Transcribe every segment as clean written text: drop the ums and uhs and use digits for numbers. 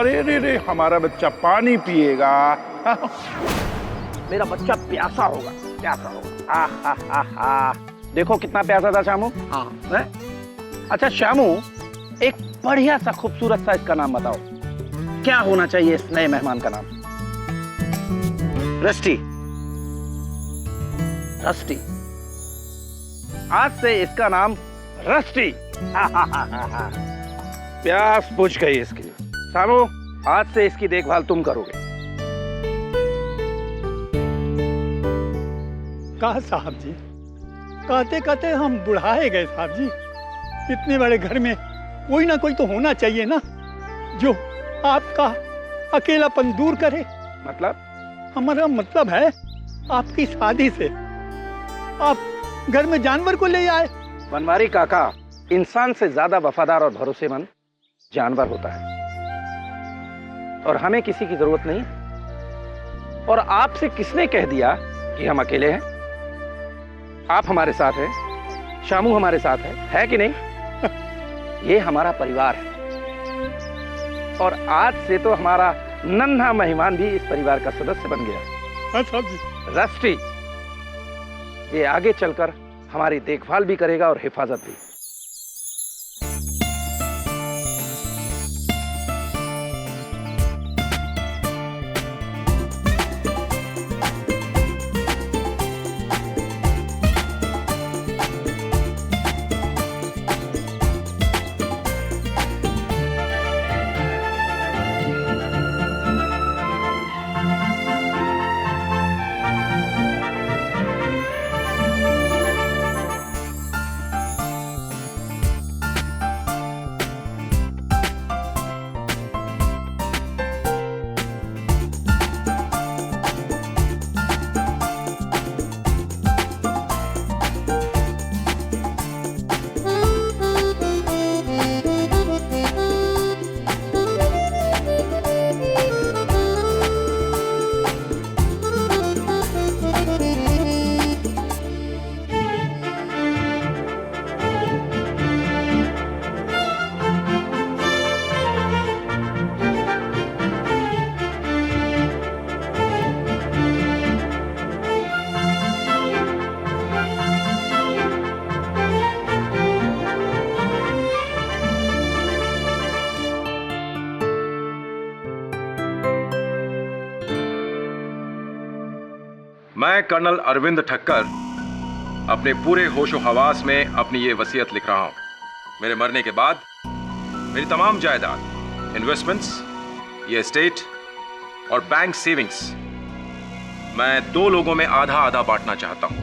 अरे रे रे, हमारा बच्चा पानी पिएगा। मेरा बच्चा प्यासा होगा, प्यासा होगा। आहा, देखो कितना प्यासा था श्यामू। हाँ है? अच्छा श्यामू, एक बढ़िया सा खूबसूरत सा इसका नाम बताओ, क्या होना चाहिए इस नए मेहमान का नाम? रस्टी। रस्टी, आज से इसका नाम रस्टी। प्यास बुझ गई इसकी। श्यामू, आज से इसकी देखभाल तुम करोगे। कहा साहब जी, कहते कहते हम बुढ़ाए गए साहब जी। इतने बड़े घर में कोई ना कोई तो होना चाहिए ना, जो आपका अकेलापन दूर करे। मतलब? हमारा मतलब है, आपकी शादी से आप घर में जानवर को ले आए। बनवारी काका, इंसान से ज्यादा वफादार और भरोसेमंद जानवर होता है, और हमें किसी की जरूरत नहीं। और आपसे किसने कह दिया कि हम अकेले हैं? आप हमारे साथ हैं, श्यामू हमारे साथ है कि नहीं? ये हमारा परिवार है, और आज से तो हमारा नन्हा मेहमान भी इस परिवार का सदस्य बन गया। हाँ साहब जी। रस्टी, ये आगे चलकर हमारी देखभाल भी करेगा और हिफाजत भी। मैं कर्नल अरविंद ठक्कर अपने पूरे होशो हवास में अपनी ये वसीयत लिख रहा हूं। मेरे मरने के बाद मेरी तमाम जायदाद, इन्वेस्टमेंट्स, ये एस्टेट और बैंक सेविंग्स मैं 2 लोगों में आधा आधा बांटना चाहता हूं।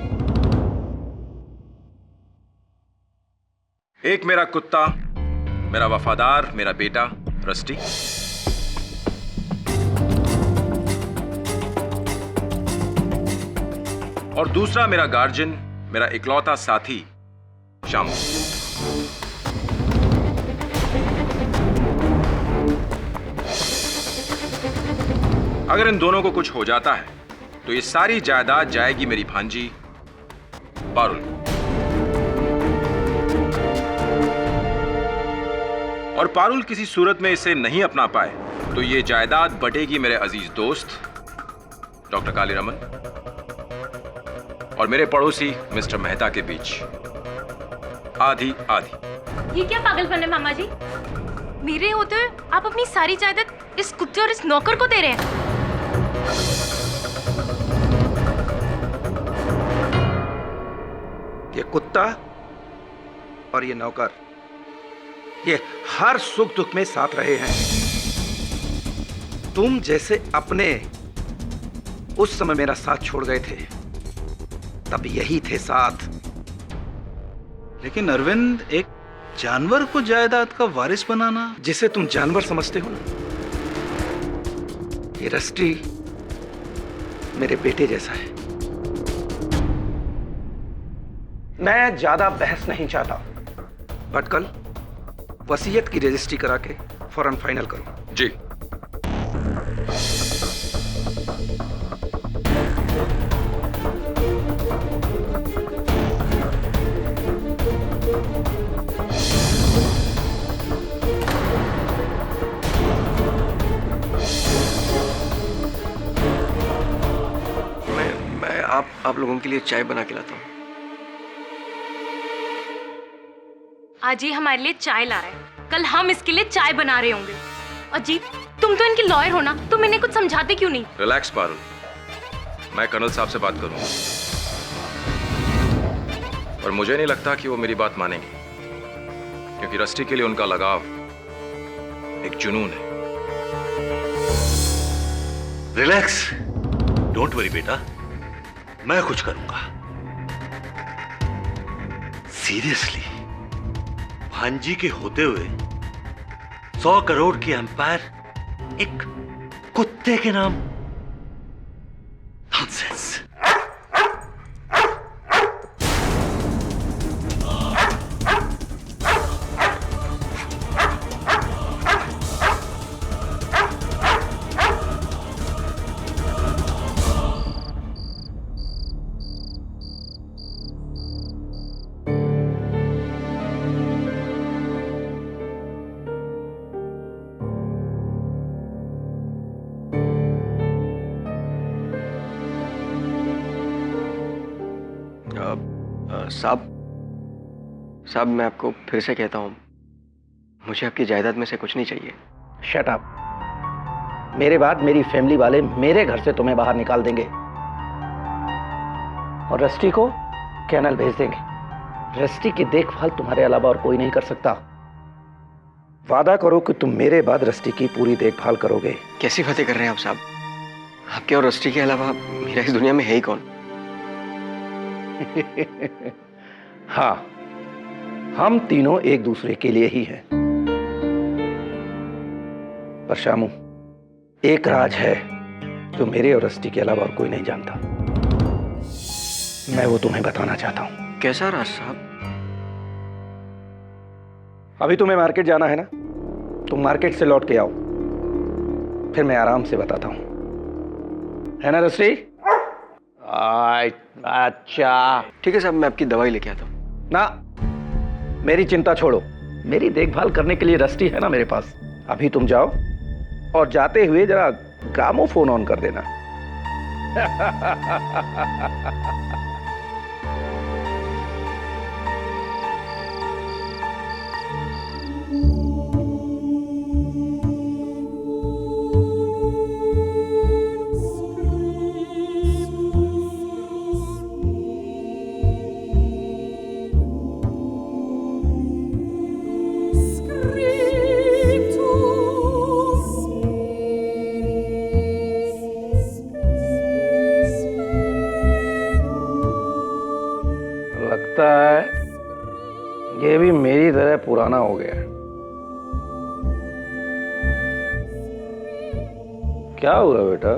एक मेरा कुत्ता, मेरा वफादार, मेरा बेटा रस्टी, और दूसरा मेरा गार्जियन, मेरा इकलौता साथी श्यामू। अगर इन दोनों को कुछ हो जाता है तो ये सारी जायदाद जाएगी मेरी भांजी पारुल, और पारुल किसी सूरत में इसे नहीं अपना पाए तो ये जायदाद बटेगी मेरे अजीज दोस्त डॉक्टर कालीरमन और मेरे पड़ोसी मिस्टर मेहता के बीच, आधी आधी। ये क्या पागलपन है मामा जी? मेरे होते हुए आप अपनी सारी जायदाद इस कुत्ते और इस नौकर को दे रहे हैं। ये कुत्ता और ये नौकर, ये हर सुख दुख में साथ रहे हैं। तुम जैसे अपने उस समय मेरा साथ छोड़ गए थे, तब यही थे साथ। लेकिन अरविंद, एक जानवर को जायदाद का वारिस बनाना। जिसे तुम जानवर समझते हो ना, ये रस्टी मेरे बेटे जैसा है। मैं ज्यादा बहस नहीं चाहता, बट कल वसीयत की रजिस्ट्री करा के फौरन फाइनल करो। जी। आप लोगों के लिए चाय बना के लाता हूँ। आज ये हमारे लिए चाय ला रहा है, कल हम इसके लिए चाय बना रहे होंगे। अजीब, तुम तो इनके लॉयर हो ना, तुम इन्हें कुछ समझाते क्यों नहीं? रिलैक्स पारुल, मैं कर्नल साहब से बात करूंगा और मुझे नहीं लगता कि वो मेरी बात मानेंगे, क्योंकि रस्टी के लिए उनका लगाव एक जुनून है। रिलैक्स, डोंट वरी बेटा, मैं कुछ करूंगा। सीरियसली, भांजी के होते हुए 100 करोड़ की एम्पायर एक कुत्ते के नाम? नॉनसेंस। साहब मैं आपको फिर से कहता हूँ, मुझे आपकी जायदाद में से कुछ नहीं चाहिए। Shut up. मेरे बाद मेरी फैमिली वाले मेरे घर से तुम्हें बाहर निकाल देंगे और रस्टी को कैनल भेज देंगे। रस्टी की देखभाल तुम्हारे अलावा और कोई नहीं कर सकता। वादा करो कि तुम मेरे बाद रस्टी की पूरी देखभाल करोगे। कैसी बातें कर रहे हैं आप साहब? आपके और रस्टी के अलावा मेरा इस दुनिया में है ही कौन? हाँ, हम तीनों एक दूसरे के लिए ही हैं। पर शामू, एक राज है जो मेरे और रस्टी के अलावा और कोई नहीं जानता। मैं वो तुम्हें बताना चाहता हूं। कैसा राज साहब? अभी तुम्हें मार्केट जाना है ना, तुम मार्केट से लौट के आओ, फिर मैं आराम से बताता हूं, है ना रस्टी? अच्छा ठीक है साहब, मैं आपकी दवाई लेके आता हूँ। ना, मेरी चिंता छोड़ो, मेरी देखभाल करने के लिए रस्टी है ना मेरे पास। अभी तुम जाओ और जाते हुए जरा ग्रामोफोन ऑन कर देना। लगता है ये भी मेरी तरह पुराना हो गया है। क्या हुआ बेटा?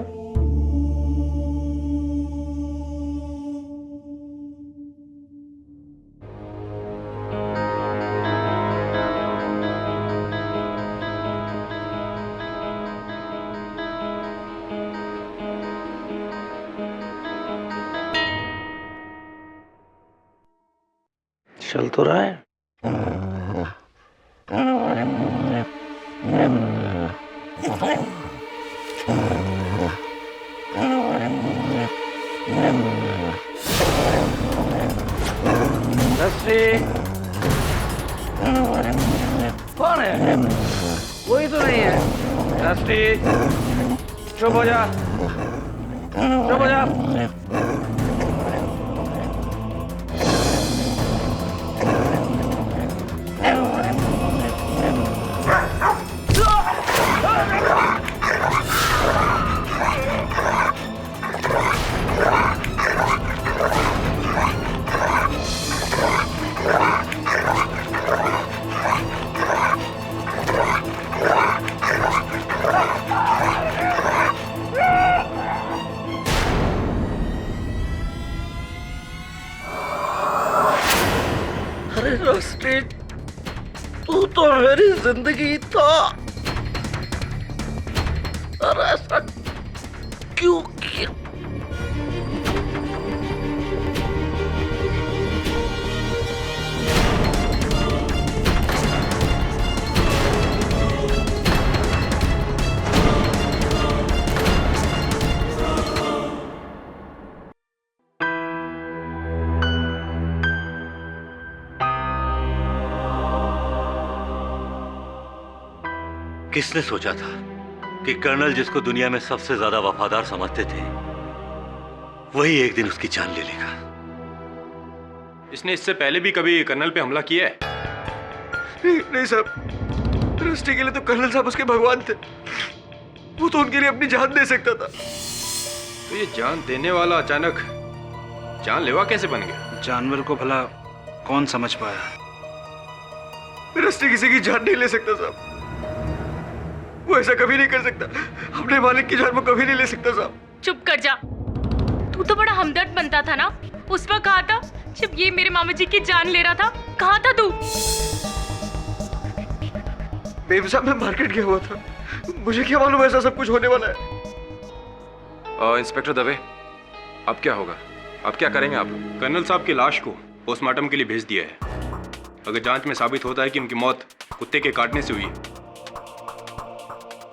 चल तो रहा है। कौन है? कोई तो नहीं है। रस्टी, चुप हो जा, चुप हो जा। अरे रस्टी, तू तो मेरी जिंदगी था। अरे ऐसा क्यों किया? किसने सोचा था कि कर्नल जिसको दुनिया में सबसे ज्यादा वफादार समझते थे वही एक दिन उसकी जान ले लेगा। इसने इससे पहले भी कभी कर्नल पे हमला किया है? नहीं साहब, रस्टी के लिए तो कर्नल साहब उसके भगवान थे। वो तो उनके लिए अपनी जान दे सकता था। तो ये जान देने वाला अचानक जानलेवा कैसे बन गया? जानवर को भला कौन समझ पाया? रस्टी किसी की जान नहीं ले सकता साहब। वो ऐसा कभी नहीं कर सकता। अपने मालिक की जान वो कभी नहीं ले सकता साहब। चुप कर जा। तू तो बड़ा हमदर्द बनता था ना। उस वक्त कहा था जब ये मेरे मामा जी की जान ले रहा था। कहा था तू? बेब साहब, मैं मार्केट गया हुआ था। मुझे क्या मालूम ऐसा सब कुछ होने वाला है। इंस्पेक्टर दवे, अब क्या होगा? अब क्या करेंगे आप? कर्नल साहब की लाश को पोस्टमार्टम के लिए भेज दिया है। अगर जांच में साबित होता है कि उनकी मौत कुत्ते के काटने से हुई है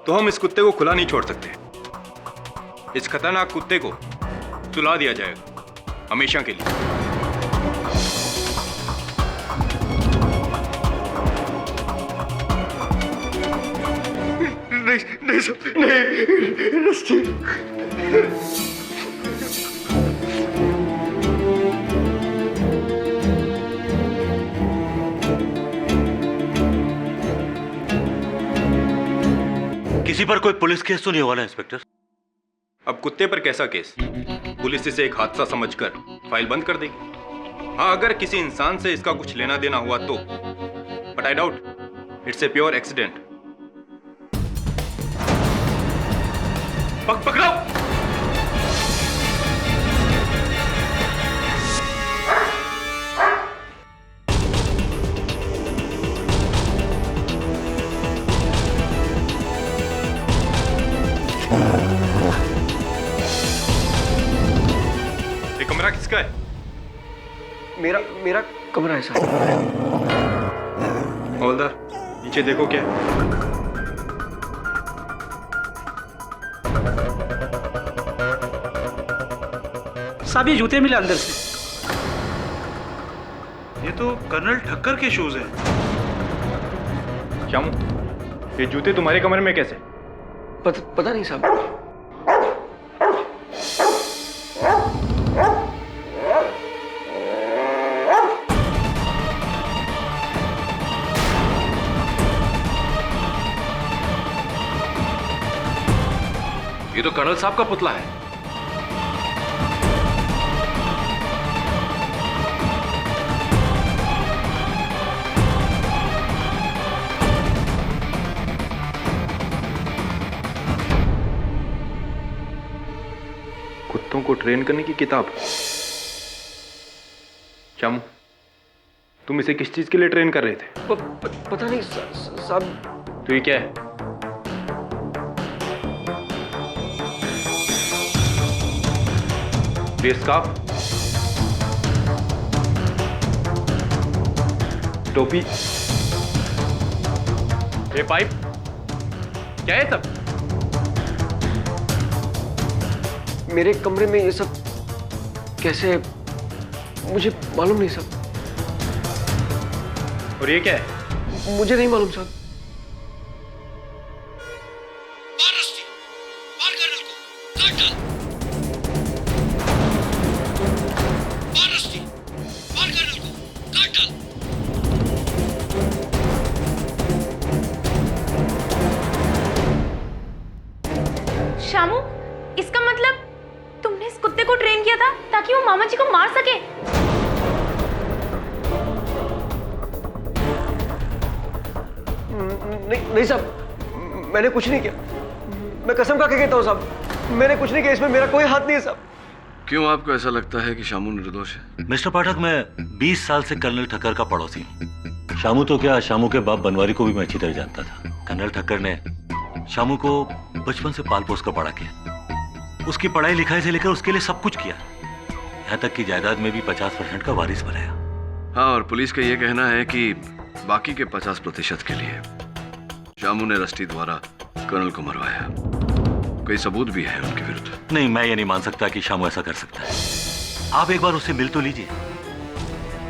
तो हम इस कुत्ते को खुला नहीं छोड़ सकते। इस खतरनाक कुत्ते को सुला दिया जाएगा हमेशा के लिए। नहीं सब नहीं रस्टी। किसी पर कोई पुलिस केस तो नहीं हुआ ना इंस्पेक्टर? अब कुत्ते पर कैसा केस? पुलिस इसे एक हादसा समझकर फाइल बंद कर देगी। हाँ, अगर किसी इंसान से इसका कुछ लेना देना हुआ तो, but I doubt it's a pure accident. पकड़ो! ये कमरा किसका है? मेरा कमरा है साहब। हवलदार, नीचे देखो क्या है। साहब, ये जूते मिले अंदर से। ये तो कर्नल ठक्कर के शूज हैं। श्यामू, ये जूते तुम्हारे कमरे में कैसे? पता नहीं साहब। ये तो कर्नल साहब का पुतला है। कुत्तों को ट्रेन करने की किताब। श्यामू, तुम इसे किस चीज के लिए ट्रेन कर रहे थे? पता नहीं साहब। तो ये क्या है? ये स्कार्फ, टोपी, ये पाइप, क्या है सब? मेरे कमरे में ये सब कैसे? मुझे मालूम नहीं साहब। और ये क्या है? मुझे नहीं मालूम साहब। शामू, इसका मतलब तुमने इस कुत्ते को ट्रेन किया था ताकि वो मामा जी को मार सके? नहीं साहब, मैंने कुछ नहीं किया। मैं कसम खा के कहता हूँ साहब, मैंने कुछ नहीं किया। इसमें मेरा कोई हाथ नहीं है साहब। क्यों आपको ऐसा लगता है कि शामू निर्दोष है? मिस्टर पाठक, मैं 20 साल से कर्नल ठक्कर का पड़ोसी हूँ। शामू तो क्या, शामू के बाप बनवारी को भी मैं अच्छी तरह जानता था। कर्नल ठक्कर ने शामू को बचपन से पाल पोस कर बड़ा किया। उसकी पढ़ाई लिखाई से लेकर उसके लिए सब कुछ किया, यहाँ तक कि जायदाद में भी 50% का वारिस बनाया। हाँ, और पुलिस का यह कहना है कि बाकी के 50% के लिए शामू ने रस्टी द्वारा कर्नल को मरवाया। कोई सबूत भी है उनके विरुद्ध? नहीं, मैं ये नहीं मान सकता कि शामू ऐसा कर सकता है। आप एक बार उससे मिल तो लीजिए।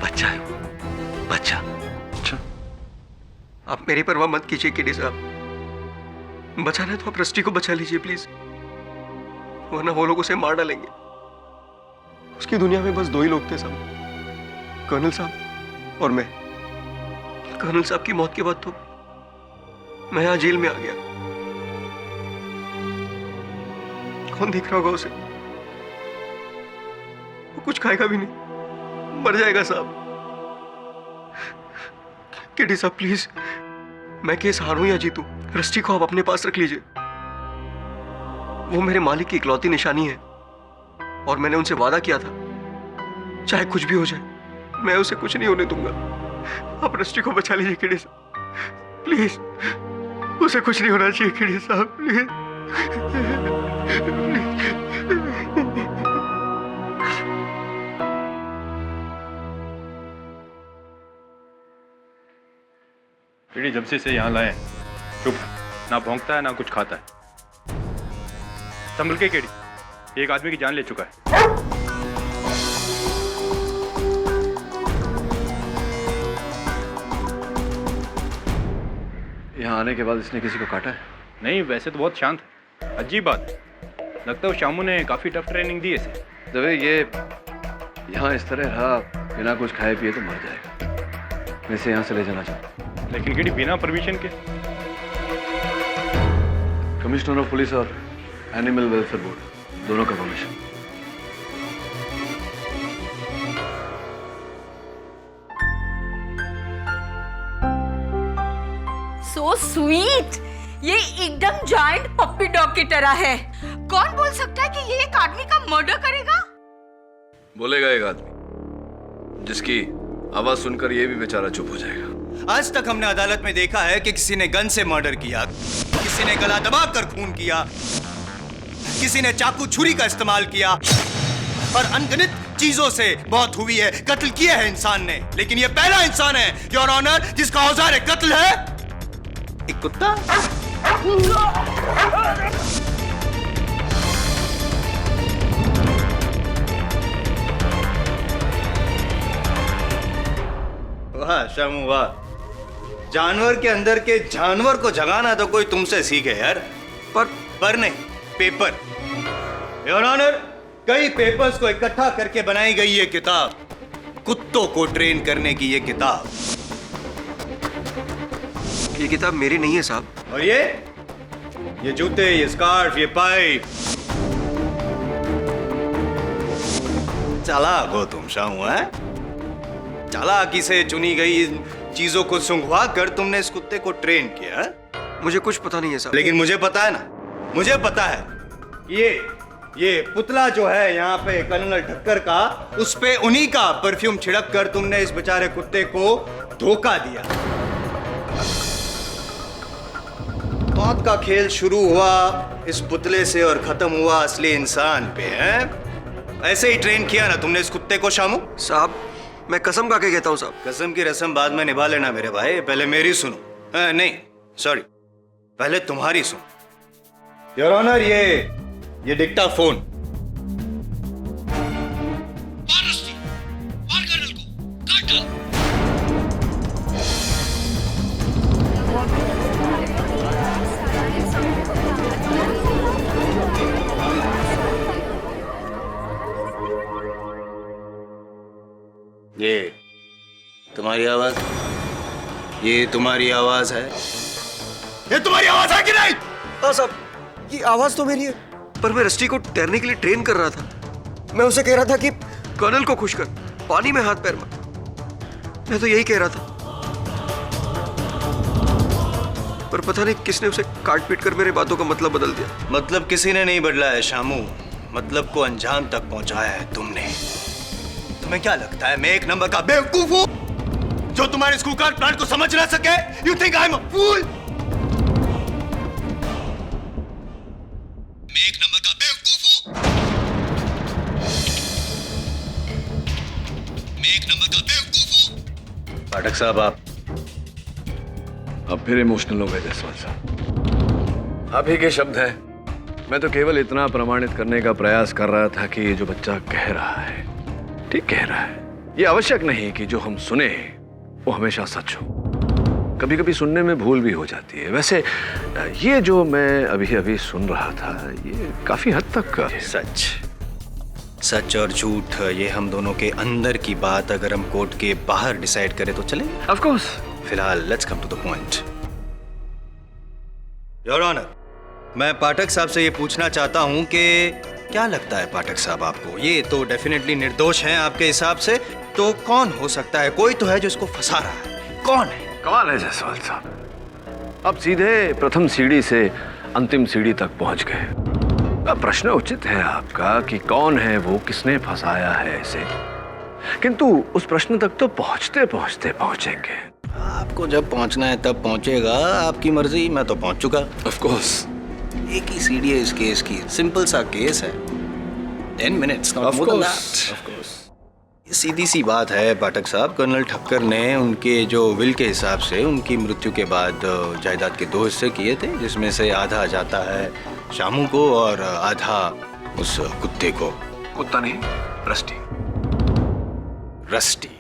बच्चा है वो, बच्चा। आप मेरी परवाह मत कीजिए केडी साहब। बचाना है तो आप रस्टी को बचा लीजिए प्लीज, वरना वो लोग उसे मार डालेंगे। उसकी दुनिया में बस दो ही लोग थे साहब, कर्नल साहब और मैं। कर्नल साहब की मौत के बाद तो मैं यहां जेल में आ गया। कौन देख रहा होगा उसे? वो कुछ खाएगा भी नहीं, मर जाएगा साहब। केडी साहब प्लीज, मैं केस हारूं या जीतूं, रस्टी को आप अपने पास रख लीजिए। वो मेरे मालिक की इकलौती निशानी है और मैंने उनसे वादा किया था चाहे कुछ भी हो जाए मैं उसे कुछ नहीं होने दूंगा। आप रस्टी को बचा लीजिए केडी साहब प्लीज, उसे कुछ नहीं होना चाहिए केडी साहब प्लीज। केडी जब से इसे यहाँ लाए चुप, ना भौंकता है ना कुछ खाता है। संभल के केडी, एक आदमी की जान ले चुका है। यहाँ आने के बाद इसने किसी को काटा है? नहीं, वैसे तो बहुत शांत है। अजीब बात है, लगता है शामू ने काफी टफ ट्रेनिंग दी है इसे। दबे ये यहाँ इस तरह रहा बिना कुछ खाए पिए तो मर जाएगा। मैं इसे यहाँ से ले जाना चाहता हूँ। लेकिन केडी बिना परमिशन के? कमिश्नर ऑफ पुलिस और एनिमल वेलफेयर बोर्ड दोनों का परमिशन। सो स्वीट, ये एकदम जायंट पप्पी डॉग की तरह है। कौन बोल सकता है कि ये एक आदमी का मर्डर करेगा? बोलेगा एक आदमी जिसकी आवाज सुनकर ये भी बेचारा चुप हो जाएगा। आज तक हमने अदालत में देखा है कि किसी ने गन से मर्डर किया, किसी ने गला दबाकर खून किया, किसी ने चाकू छुरी का इस्तेमाल किया और अनगिनत चीजों से मौत हुई है, कत्ल किया है इंसान ने। लेकिन ये पहला इंसान है योर ऑनर जिसका औजार कत्ल है एक कुत्ता। वाह शामू वाह, जानवर के अंदर के जानवर को जगाना तो कोई तुमसे सीखे यार। पर नहीं, पेपर। योर ऑनर, कई पेपर्स को इकट्ठा करके बनाई गई ये किताब, कुत्तों को ट्रेन करने की ये किताब। ये किताब मेरी नहीं है साहब। और ये जूते, ये स्कार्फ, ये पाइप। चालाक हो तुम शामू है? चालाकी से चुनी गई चीजों को सुंघवा कर तुमने इस कुत्ते को ट्रेन किया है? मुझे कुछ पता नहीं है साहब। लेकिन मुझे पता है ना, मुझे पता है। ये पुतला जो है यहाँ पे कर्नल ठक्कर का, उस पे उन्हीं का परफ्यूम छिड़क कर तुमने इस बेचारे कुत्ते को धोखा दिया। मौत का खेल शुरू हुआ इस पुतले से और खत्म हुआ असली इंसान पे है। ऐसे ही ट्रेन किया ना तुमने इस कुत्ते को शामू? साहब मैं कसम खा के कहता हूँ साहब। कसम की रस्म बाद में निभा लेना मेरे भाई, पहले मेरी सुनो। नहीं सॉरी, पहले तुम्हारी सुनो। योर ऑनर, ये डिक्टाफोन। ये तुम्हारी आवाज? ये तुम्हारी आवाज है? ये तुम्हारी आवाज है कि नहीं? हाँ साहब, ये आवाज तो मेरी है, पर मैं रस्टी को तैरने के लिए ट्रेन कर रहा था। मैं उसे कह रहा था कि कर्नल को खुश कर, पानी में हाथ पैर मार। मैं तो यही कह रहा था, पर पता नहीं किसने उसे काट पीट कर मेरे बातों का मतलब बदल दिया। मतलब किसी ने नहीं बदला है शामू, मतलब को अंजाम तक पहुंचाया है तुमने। तुम्हें क्या लगता है मैं एक नंबर का बेवकूफ हूं जो तुम्हारे स्कूल कार्ड प्लान को समझ ना सके? You think I am a fool? मैं एक नंबर का बेवकूफ हूं? मैं एक नंबर का बेवकूफ हूं? पाठक साहब, अब फिर इमोशनल हो गए जसवाल साहब। आप ही के शब्द हैं। मैं तो केवल इतना प्रमाणित करने का प्रयास कर रहा था कि ये जो बच्चा कह रहा है ठीक कह रहा है। ये आवश्यक नहीं कि जो हम सुने वो हमेशा सच हो। कभी कभी सुनने में भूल भी हो जाती है। वैसे ये जो मैं अभी अभी सुन रहा था ये काफी हद तक सच सच और झूठ ये हम दोनों के अंदर की बात अगर हम कोर्ट के बाहर डिसाइड करें तो चले। Of course. फिलहाल let's come to the point. Your honour, मैं पाठक साहब से ये पूछना चाहता हूं कि क्या लगता है पाठक साहब आपको, ये तो डेफिनेटली निर्दोष हैं आपके हिसाब से, तो कौन हो सकता है? कोई तो है जो इसको फंसा रहा है, कौन है? कमाल है जायसवाल साहब, अब सीधे प्रथम सीढ़ी से अंतिम सीढ़ी तक पहुंच गए। अब प्रश्न उचित है आपका कि कौन है वो, किसने फंसाया है इसे, किंतु उस प्रश्न तक तो पहुंचते पहुंचते पहुंचेंगे। आपको जब पहुंचना है तब पहुंचेगा, आपकी मर्जी, मैं तो पहुंच चुका। Of course. एक ही सीढ़ी है इस केस की, सिंपल सा केस है, 10 minutes, not more than that. Of course. सीधी सी बात है पाठक साहब, कर्नल ठक्कर ने उनके जो विल के हिसाब से उनकी मृत्यु के बाद जायदाद के 2 हिस्से किए थे, जिसमें से आधा जाता है शामू को और आधा उस कुत्ते को। कुत्ता नहीं, रस्टी। रस्टी।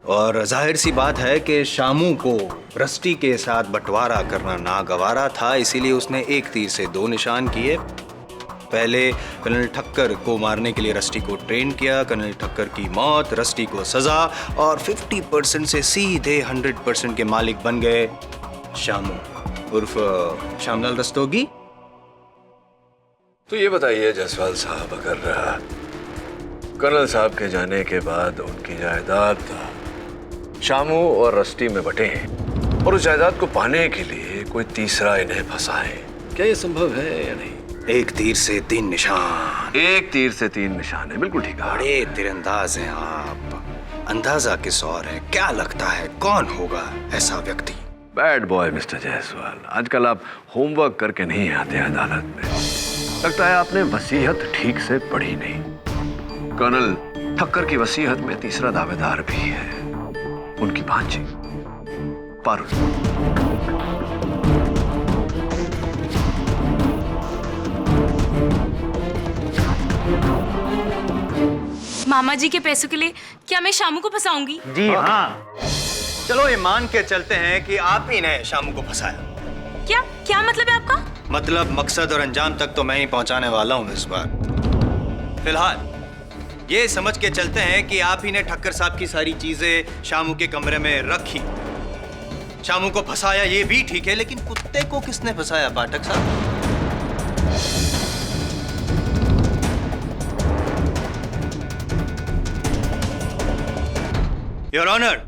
और जाहिर सी बात है कि शामू को रस्टी के साथ बंटवारा करना नागवारा था, इसीलिए उसने एक तीर से 2 निशान किए। पहले कर्नल ठक्कर को मारने के लिए रस्टी को ट्रेन किया, कर्नल ठक्कर की मौत, रस्टी को सजा, और 50% से सीधे 100% के मालिक बन गए शामू उर्फ श्यामलाल रस्तोगी। तो ये बताइए जायसवाल साहब, अगर कर्नल साहब के जाने के बाद उनकी जायदाद शामू और रस्टी में बटे और उस जायदाद को पाने के लिए कोई तीसरा इन्हें फंसाए, क्या ये संभव है या नहीं? एक तीर से 3 निशान। एक तीर से 3 निशान है, बिल्कुल ठीक है। बड़े तीरंदाज हैं आप, अंदाजा किस और है? क्या लगता है कौन होगा ऐसा व्यक्ति? बैड बॉय मिस्टर जायसवाल, आजकल आप होमवर्क करके नहीं आते अदालत में। लगता है आपने वसीयत ठीक से पढ़ी नहीं। कर्नल ठक्कर की वसीयत में तीसरा दावेदार भी है, उनकी भांजी पारुल। मामा जी के पैसों के लिए क्या मैं शामू को फंसाऊंगी? जी हाँ। चलो ये मान के चलते हैं कि आप ही ने शामू को फंसाया। क्या क्या मतलब है आपका? मतलब मकसद और अंजाम तक तो मैं ही पहुंचाने वाला हूं इस बार। फिलहाल ये समझ के चलते हैं कि आप ही ने ठक्कर साहब की सारी चीजें शामू के कमरे में रखी, शामू को फंसाया, ये भी ठीक है, लेकिन कुत्ते को किसने फंसाया पाठक साहब? योर ऑनर,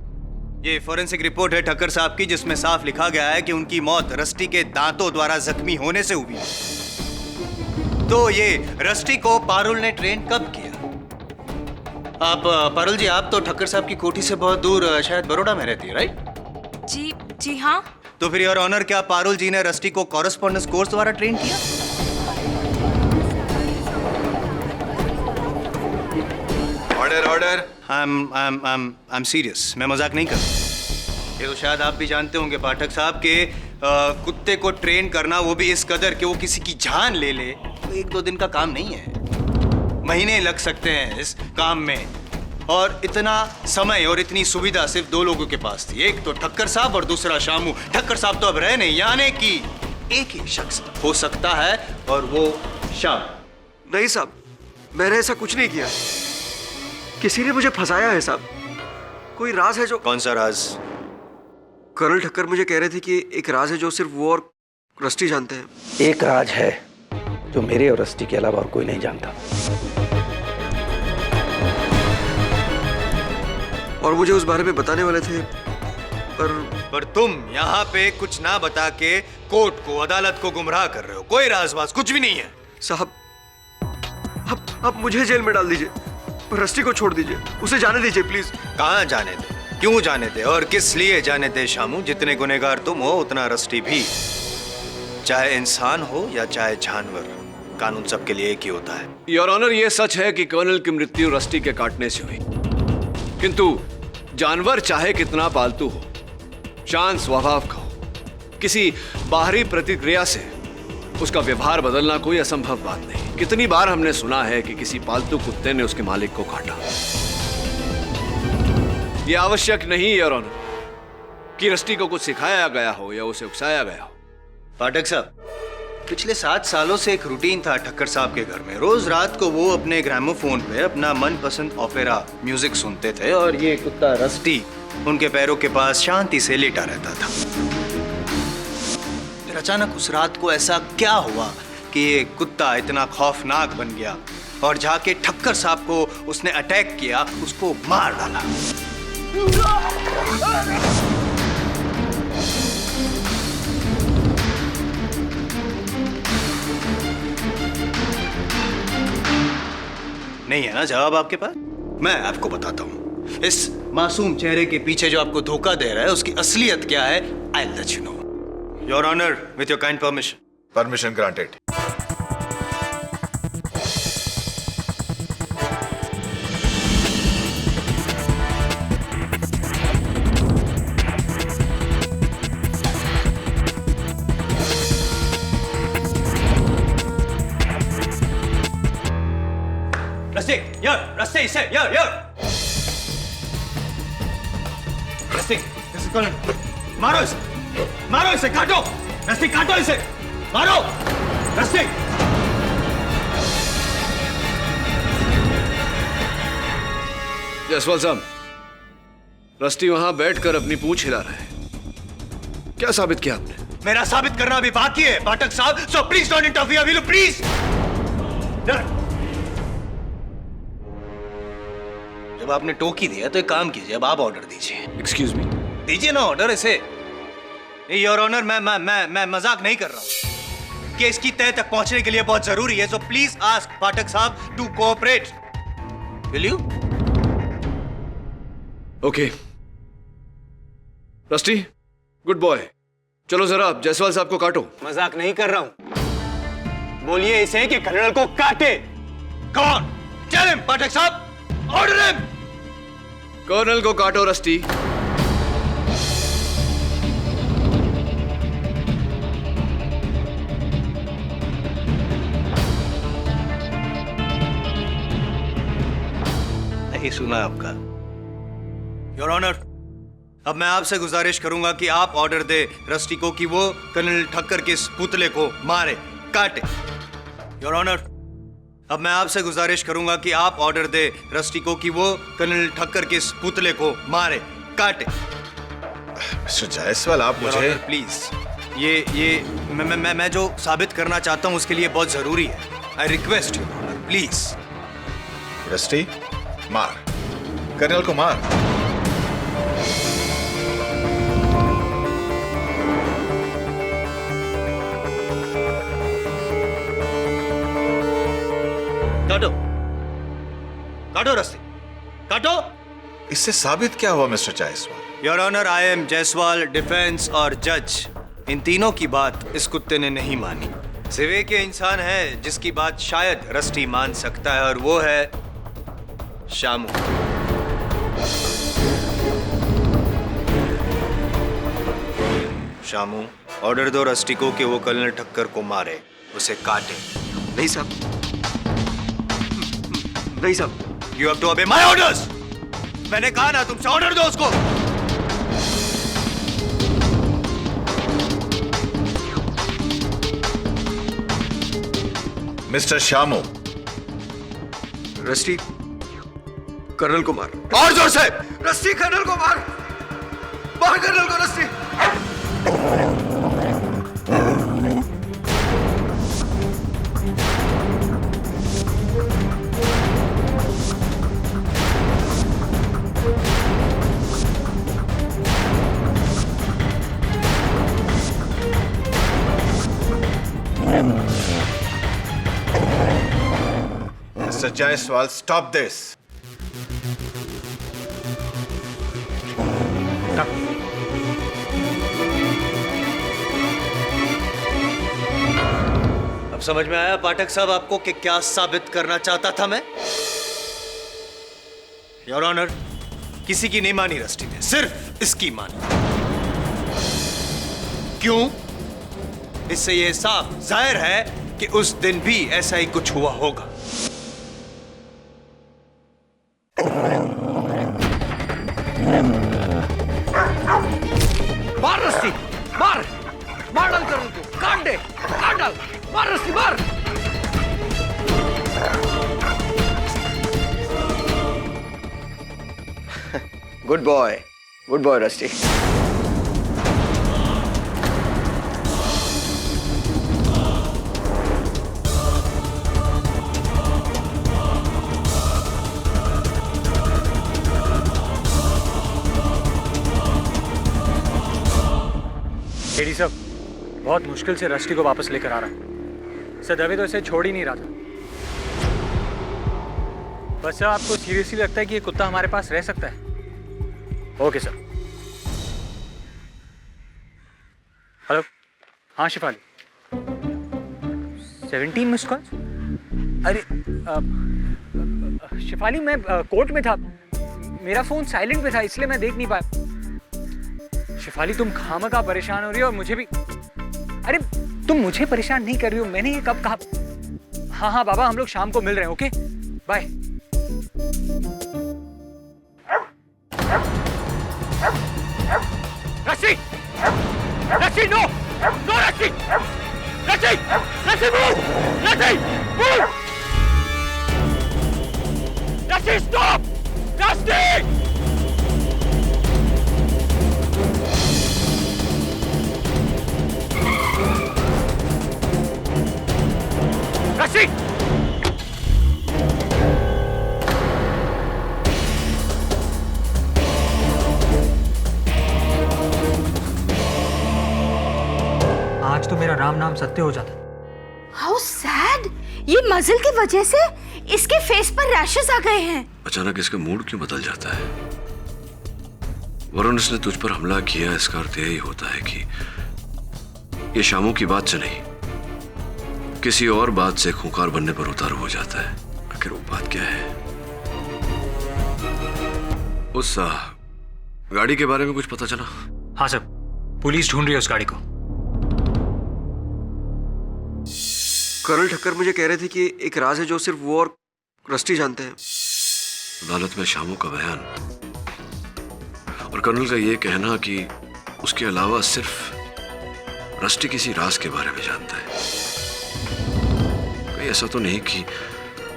ये फॉरेंसिक रिपोर्ट है ठक्कर साहब की, जिसमें साफ लिखा गया है कि उनकी मौत रस्टी के दांतों द्वारा जख्मी होने से हुई। तो ये रस्टी को पारुल ने ट्रेन कब किया? आप पारुल जी, आप तो ठक्कर साहब की कोठी से बहुत दूर शायद बड़ौदा में रहती है, राइट? जी हाँ। तो फिर योर ऑनर, क्या पारुल जी ने रस्टी को कॉरेस्पॉन्डेंस कोर्स द्वारा ट्रेन किया? Order order. I am serious, मैं मजाक नहीं कर रहा। ये तो शायद आप भी जानते होंगे पाठक साहब के कुत्ते को ट्रेन करना, वो भी इस कदर कि वो किसी की जान ले ले, तो 1-2 दिन का काम नहीं है, महीने लग सकते हैं इस काम में। और इतना समय और इतनी सुविधा सिर्फ 2 लोगों के पास थी, एक तो ठक्कर साहब और दूसरा शामू। ठक्कर साहब तो अब रहे नहीं, यानी कि एक ही शख्स हो सकता है और वो शाम। नहीं साहब, मैंने ऐसा कुछ नहीं किया, किसी ने मुझे फंसाया है साहब। कोई राज है जो। कौन सा राज? कर्नल ठक्कर मुझे कह रहे थे कि एक राज है जो सिर्फ वो और रस्टी जानते हैं। एक राज है जो मेरे और रस्टी के अलावा और कोई नहीं जानता, और मुझे उस बारे में बताने वाले थे, पर तुम यहाँ पे कुछ ना बता के कोर्ट को, अदालत को गुमराह कर रहे हो। कोई राजबाज कुछ भी नहीं है साहब। अब मुझे जेल में डाल दीजिए, पर रस्टी को छोड़ दीजिए, उसे जाने दीजिए प्लीज। कहाँ जाने दे, क्यों जाने दे और किस लिए जाने दे शामू? जितने गुनहगार तुम हो उतना रस्टी भी, चाहे इंसान हो या चाहे जानवर, कानून सबके लिए एक ही होता है। योर ऑनर, ये सच है कि कर्नल की मृत्यु रस्टी के काटने से हुई, किंतु जानवर चाहे कितना पालतू हो, शांत स्वभाव का हो, किसी बाहरी प्रतिक्रिया से उसका व्यवहार बदलना कोई असंभव बात नहीं। कितनी बार हमने सुना है कि किसी पालतू कुत्ते ने उसके मालिक को काटा। यह आवश्यक नहीं योर ऑनर कि रस्टी को कुछ सिखाया गया हो या उसे उकसाया गया हो। पाठक साहब, पिछले 7 सालों से एक रूटीन था ठक्कर साहब के घर में। रोज रात को वो अपने ग्रामोफोन पे अपना मनपसंद ओपेरा म्यूजिक सुनते थे और ये कुत्ता रस्टी उनके पैरों के पास शांति से लेटा रहता था। फिर अचानक उस रात को ऐसा क्या हुआ कि ये कुत्ता इतना खौफनाक बन गया और जाके ठक्कर साहब को उसने अटैक किया, उसको मार डाला। नहीं है ना जवाब आपके पास? मैं आपको बताता हूं। इस मासूम चेहरे के पीछे जो आपको धोखा दे रहा है उसकी असलियत क्या है, I will let you know. Your honour, with your kind permission. Permission granted. रस्सी से रस्सी, मारो इसे, काटो रस्सी, काटो इसे, मारो रस्सी। जयसवाल साहब, रस्टी वहां बैठकर अपनी पूंछ हिला रहा है, क्या साबित किया आपने? मेरा साबित करना अभी बाकी है पाठक साहब, so please don't interfere, will you please? जब आपने टोकी दिया तो एक काम कीजिए, अब आप ऑर्डर दीजिए। Excuse me? दीजिए ना ऑर्डर इसे। योर ऑनर, मैं मजाक नहीं कर रहा हूं कि इसकी तय तक पहुंचने के लिए बहुत जरूरी है, सो प्लीज आस्क पाठक साहब to cooperate, will you? Okay Rusty, good boy, चलो जरा आप जायसवाल साहब को काटो। मजाक नहीं कर रहा हूं, बोलिए इसे कि कर्नल को काटे। कौन? टेल हिम पाठक साहब, ऑर्डर हिम। कर्नल को काटो रस्टी। नहीं सुना आपका योर ऑनर। अब मैं आपसे गुजारिश करूंगा कि आप ऑर्डर दे रस्टी को कि वो कर्नल ठक्कर के इस पुतले को मारे, काटे। योर ऑनर, अब मैं आपसे गुजारिश करूंगा कि आप ऑर्डर दे रस्टी को कि वो कर्नल ठक्कर के इस पुतले को मारे, काटे। मिस्टर जायसवाल, आप मुझे प्लीज, ये मैं जो साबित करना चाहता हूं उसके लिए बहुत जरूरी है। I request you honour, please. Rusty, मार, कर्नल को मार। काटो, काटो रस्सी, काटो। इससे साबित क्या हुआ mister Jaiswal? Your honour, I am Jaiswal, defence और जज, इन तीनों की बात इस कुत्ते ने नहीं मानी। सिवे के इंसान है जिसकी बात शायद रस्टी मान सकता है और वो है शामू। शामू, ऑर्डर दो रस्टी को कि वो कर्नल ठक्कर को मारे, उसे काटे। नहीं साहब, नहीं साहब। You have to obey my orders. मैंने कहा ना तुमसे, ऑर्डर दो उसको। मिस्टर शामू, रस्टी कर्नल को मार। और जोर से। रस्टी कर्नल को मार, मार कर्नल को rusty. Mr. Jaiswal, stop this. अब समझ में आया पाठक साहब आपको कि क्या साबित करना चाहता था मैं? योर ऑनर, किसी की नहीं मानी रस्टी ने, सिर्फ इसकी मानी। क्यों? इससे यह साफ जाहिर है कि उस दिन भी ऐसा ही कुछ हुआ होगा। मार रस्सी मार। Good boy rusty. एडी साहब, बहुत मुश्किल से रस्टी को वापस लेकर आ रहा हूँ। सर दवे तो इसे छोड़ ही नहीं रहा था। बस सर, आपको सीरियसली लगता है कि ये कुत्ता हमारे पास रह सकता है? Okay sir. हेलो, हाँ शिफाली, 17 मिस्ड कॉल्स? अरे शिफाली, मैं कोर्ट में था, मेरा फोन साइलेंट पे था, इसलिए मैं देख नहीं पाया। शिफाली, तुम खामखा परेशान हो रही हो और मुझे भी। अरे तुम मुझे परेशान नहीं कर रही हो, मैंने ये कब कहा? हाँ हाँ बाबा, हम लोग शाम को मिल रहे हैं। Okay bye. रस्सी रस्सी, नो नो रस्सी रस्सी रस्सी, मूव रस्सी मूव रस्सी, स्टॉप रस्सी। रस्सी आज तो मेरा राम नाम सत्य हो जाता। How sad. ये मजल की वजह से इसके फेस पर रैशेस आ गए हैं। अचानक इसका मूड क्यों बदल जाता है? वरुण, इसने तुझ पर हमला किया, इसका अर्थ यही होता है कि ये शामू की बात से नहीं, किसी और बात से खूंखार बनने पर उतारू हो जाता है। आखिर वो बात क्या है? उस गाड़ी के बारे में कुछ पता चला? हाँ सर, पुलिस ढूंढ रही है उस गाड़ी को। कर्नल ठक्कर मुझे कह रहे थे कि एक राज है जो सिर्फ वो और रस्टी जानते हैं। अदालत में शामू का बयान और कर्नल का ये कहना कि उसके अलावा सिर्फ रस्टी किसी राज के बारे में जानता है। कहीं ऐसा तो नहीं कि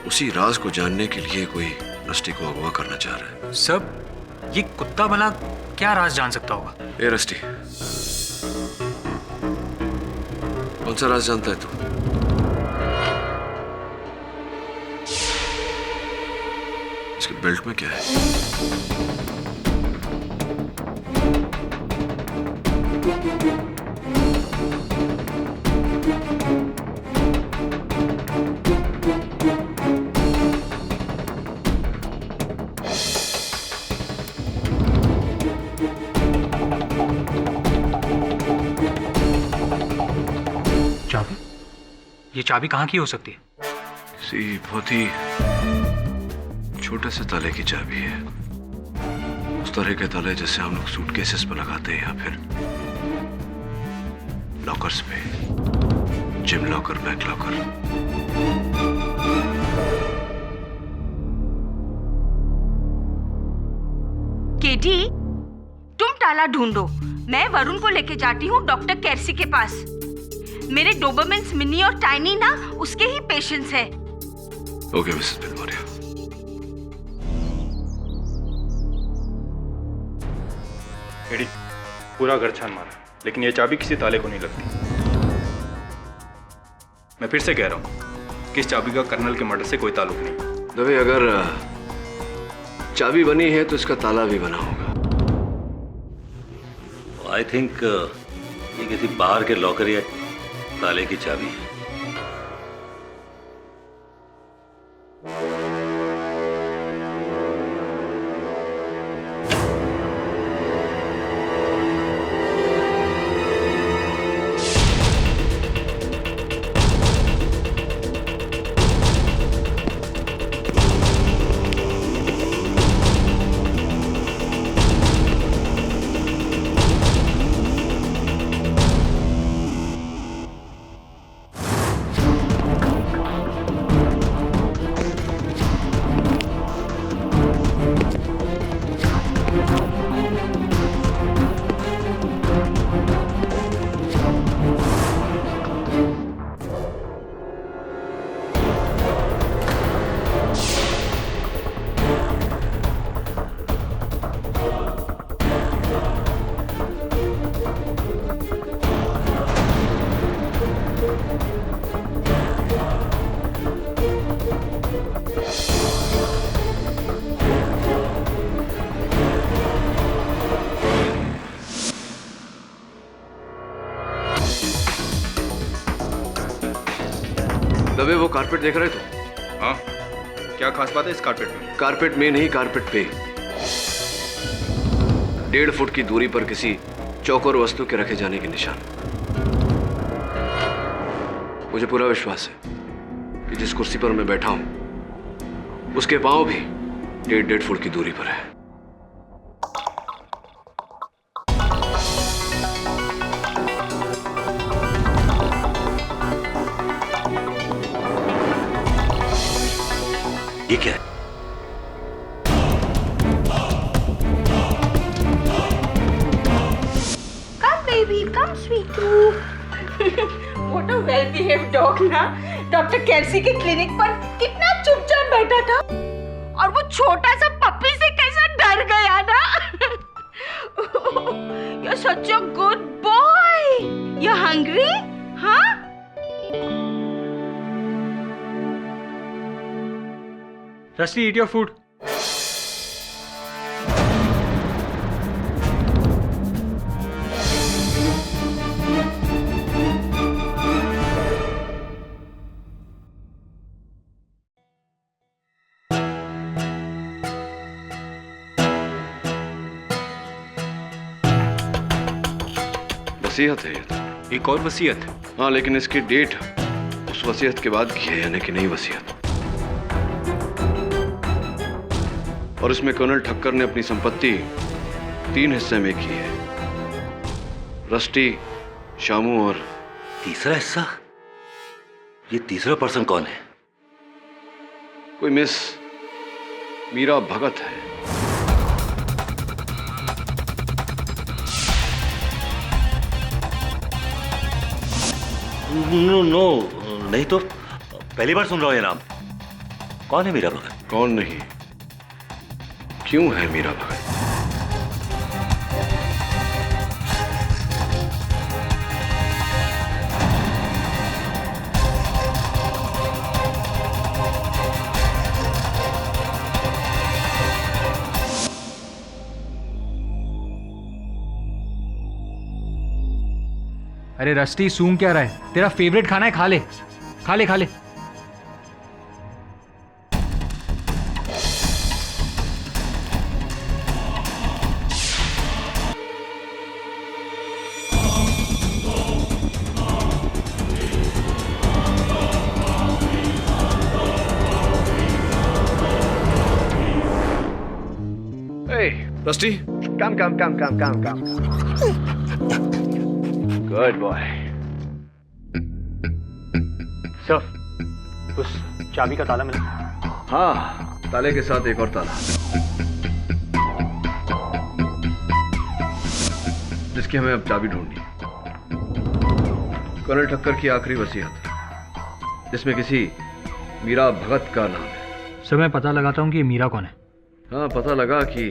उसी राज को जानने के लिए कोई रस्टी को अगवा करना चाह रहा है? सब ये कुत्ता भला क्या राज जान सकता होगा? ए रस्टी, कौन सा राज जानता है तू? इसके बेल्ट में क्या है? चाबी? ये चाबी कहाँ की हो सकती है? किसी बहुत ही छोटे से ताले की चाबी है। उस तरह के ताले जैसे हम लोग सूटकेसेस पर लगाते हैं या फिर लॉकर्स पे, जिम लॉकर, बैंक लॉकर। केटी, तुम ताला ढूंढो, मैं वरुण को लेके जाती हूँ डॉक्टर कैरसी के पास। मेरे डोबरमेंस मिनी और टाइनी ना उसके ही पेशेंट्स हैं। Okay Mrs Bilimoria. एडी, पूरा घर छान मारा, लेकिन ये चाबी किसी ताले को नहीं लगती। मैं फिर से कह रहा हूँ कि इस चाबी का कर्नल के मर्डर से कोई ताल्लुक नहीं। दबे, अगर चाबी बनी है तो इसका ताला भी बना होगा। आई थिंक ये किसी बाहर के लॉकर या ताले की चाबी है। दबे वो कारपेट देख रहे थे? हाँ, क्या खास बात है इस कारपेट में? कारपेट में नहीं, कारपेट पे 1.5 फुट की दूरी पर किसी चौकोर वस्तु के रखे जाने के निशान। मुझे पूरा विश्वास है कि जिस कुर्सी पर मैं बैठा हूं उसके पांव भी 1.5 फुट की दूरी पर है। ये क्या है? Come baby, come sweetu. What a well-behaved dog ना। डॉक्टर कैसी के क्लिनिक पर कितना चुपचाप बैठा था और वो छोटा सा पप्पी से कैसा डर गया ना। You're such a good boy. You're hungry? हाँ? Rusty, eat your food. वसीयत है ये तो। एक और वसीयत? हाँ, लेकिन इसकी डेट उस वसीयत के बाद की है, यानी कि नई वसीयत। और इसमें कर्नल ठक्कर ने अपनी संपत्ति 3 हिस्से में की है। रस्टी, शामू और तीसरा हिस्सा? ये तीसरा पर्सन कौन है? कोई मिस मीरा भगत है। नो, नहीं तो पहली बार सुन रहा हूं ये नाम। कौन है मीरा भगत? कौन नहीं, क्यों है मीरा भगत? अरे रस्टी, सूंघ क्या रहा है? तेरा फेवरेट खाना है, खा ले खा ले खा ले। Rusty, Come. Good boy. Sir, उस चाबी का ताला मिला? हाँ, ताले के साथ एक और ताला जिसकी हमें अब चाबी ढूंढनी है। कर्नल ठक्कर की आखिरी वसीयत जिसमें किसी मीरा भगत का नाम है। सर, मैं पता लगाता हूँ कि ये मीरा कौन है। हाँ, पता लगा कि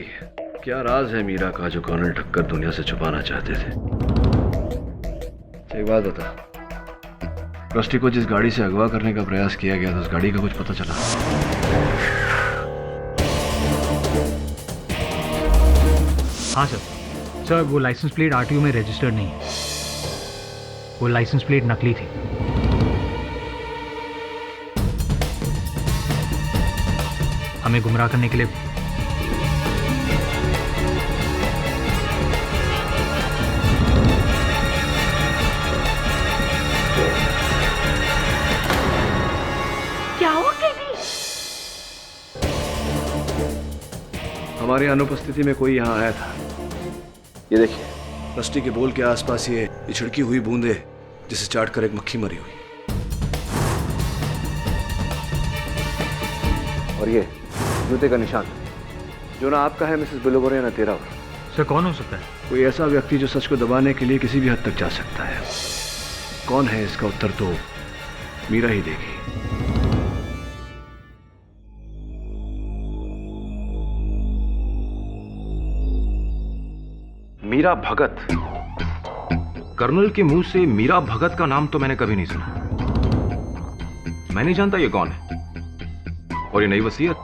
क्या राज है मीरा का जो कर्नल ठक्कर दुनिया से छुपाना चाहते थे। एक बात बता, रस्टी को जिस गाड़ी से अगवा करने का प्रयास किया गया था उस गाड़ी का कुछ पता चला? हाँ सर, वो लाइसेंस प्लेट आरटीओ में रजिस्टर्ड नहीं है। वो लाइसेंस प्लेट नकली थी। हमें गुमराह करने के लिए हमारी अनुपस्थिति में कोई यहाँ आया था। ये देखिए, रस्टी के बोल के आसपास ये छिड़की हुई बूंदे जिसे चाट कर एक मक्खी मरी हुई। और ये जूते का निशान जो ना आपका है मिसेस बिलोबोरे, ना तेरा। सर, कौन हो सकता है? कोई ऐसा व्यक्ति जो सच को दबाने के लिए किसी भी हद तक जा सकता है। कौन है, इसका उत्तर तो मीरा ही देगी। मीरा भगत? कर्नल के मुंह से मीरा भगत का नाम तो मैंने कभी नहीं सुना। मैं नहीं जानता ये कौन है। और ये नई वसीयत,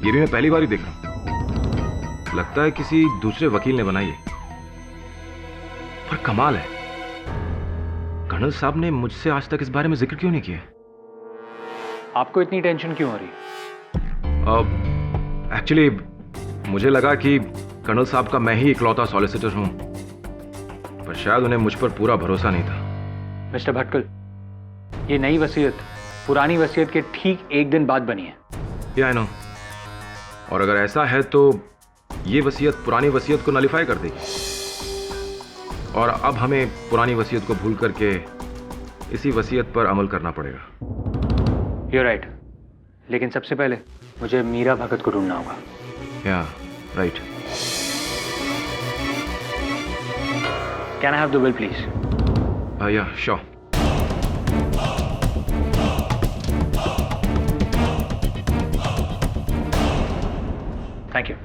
ये भी मैं पहली बार ही देख रहा हूं। लगता है किसी दूसरे वकील ने बनाई है। पर कमाल है, कर्नल साहब ने मुझसे आज तक इस बारे में जिक्र क्यों नहीं किया? आपको इतनी टेंशन क्यों हो रही है? एक्चुअली मुझे लगा कि कर्नल साहब का मैं ही इकलौता सॉलिसिटर हूं, पर शायद उन्हें मुझ पर पूरा भरोसा नहीं था। मिस्टर भटकल, ये नई वसीयत पुरानी वसीयत के ठीक एक दिन बाद बनी है। या आई नो। और अगर ऐसा है तो ये वसीयत पुरानी वसीयत को नलिफाई कर देगी, और अब हमें पुरानी वसीयत को भूल करके इसी वसीयत पर अमल करना पड़ेगा। You're right. लेकिन सबसे पहले मुझे मीरा भगत को ढूंढना होगा। या right. Can I have the will, please? या श्योर। Thank you.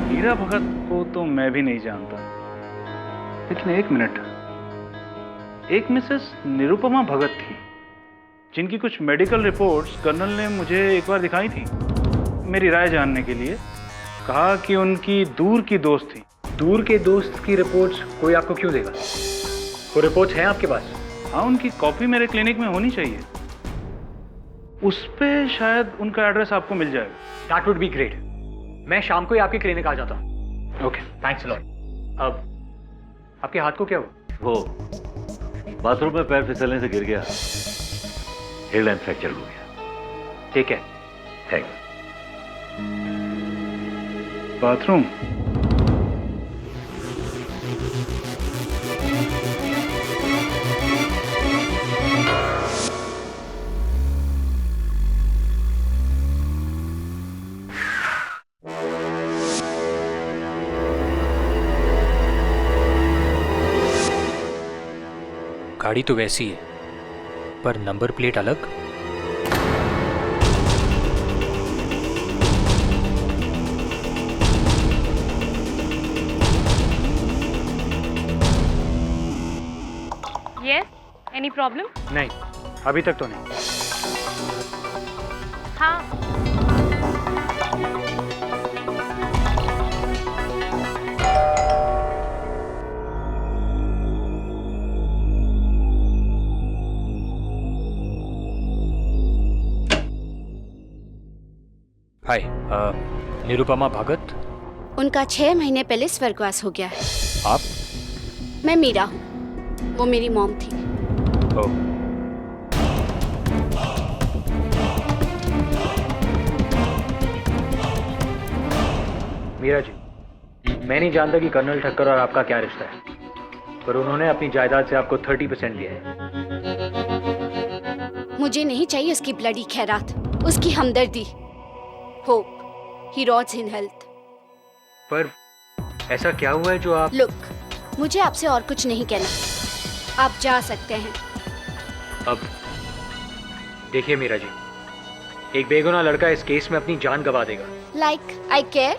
मीरा भगत को तो मैं भी नहीं जानता, लेकिन एक मिनट, एक मिसेस निरुपमा भगत थी जिनकी कुछ मेडिकल रिपोर्ट्स कर्नल ने मुझे एक बार दिखाई थी मेरी राय जानने के लिए। कहा कि उनकी दूर की दोस्त थी। दूर के दोस्त की रिपोर्ट्स कोई आपको क्यों देगा? वो रिपोर्ट्स हैं आपके पास? हाँ, उनकी कॉपी मेरे क्लिनिक में होनी चाहिए। उस पे शायद उनका एड्रेस आपको मिल जाएगा। That would be great. मैं शाम को ही आपके क्लिनिक आ जाता हूँ। Okay, thanks a lot. अब आपके हाथ को क्या हुआ? वो बाथरूम में पैर फिसलने से गिर गया, हेयर लाइन फ्रैक्चर हो गया। ठीक है, थैंक्स। बाथरूम? गाड़ी तो वैसी है, पर नंबर प्लेट अलग। Yes? Any problem? नहीं, अभी तक तो नहीं। हाँ। हाय, निरुपमा भगत। उनका 6 महीने पहले स्वर्गवास हो गया है। आप? मैं मीरा हूँ, वो मेरी मॉम थी। ओह। मीरा जी, मैं नहीं जानता कि कर्नल ठक्कर और आपका क्या रिश्ता है, पर उन्होंने अपनी जायदाद से आपको 30% दिया है। मुझे नहीं चाहिए उसकी ब्लडी खैरात, उसकी हमदर्दी। Hope he rots in health. पर ऐसा क्या हुआ है जो आप? लुक, मुझे आपसे और कुछ नहीं कहना, आप जा सकते हैं। अब देखिए मीरा जी, एक बेगुनाह लड़का इस केस में अपनी जान गंवा देगा। लाइक आई केयर,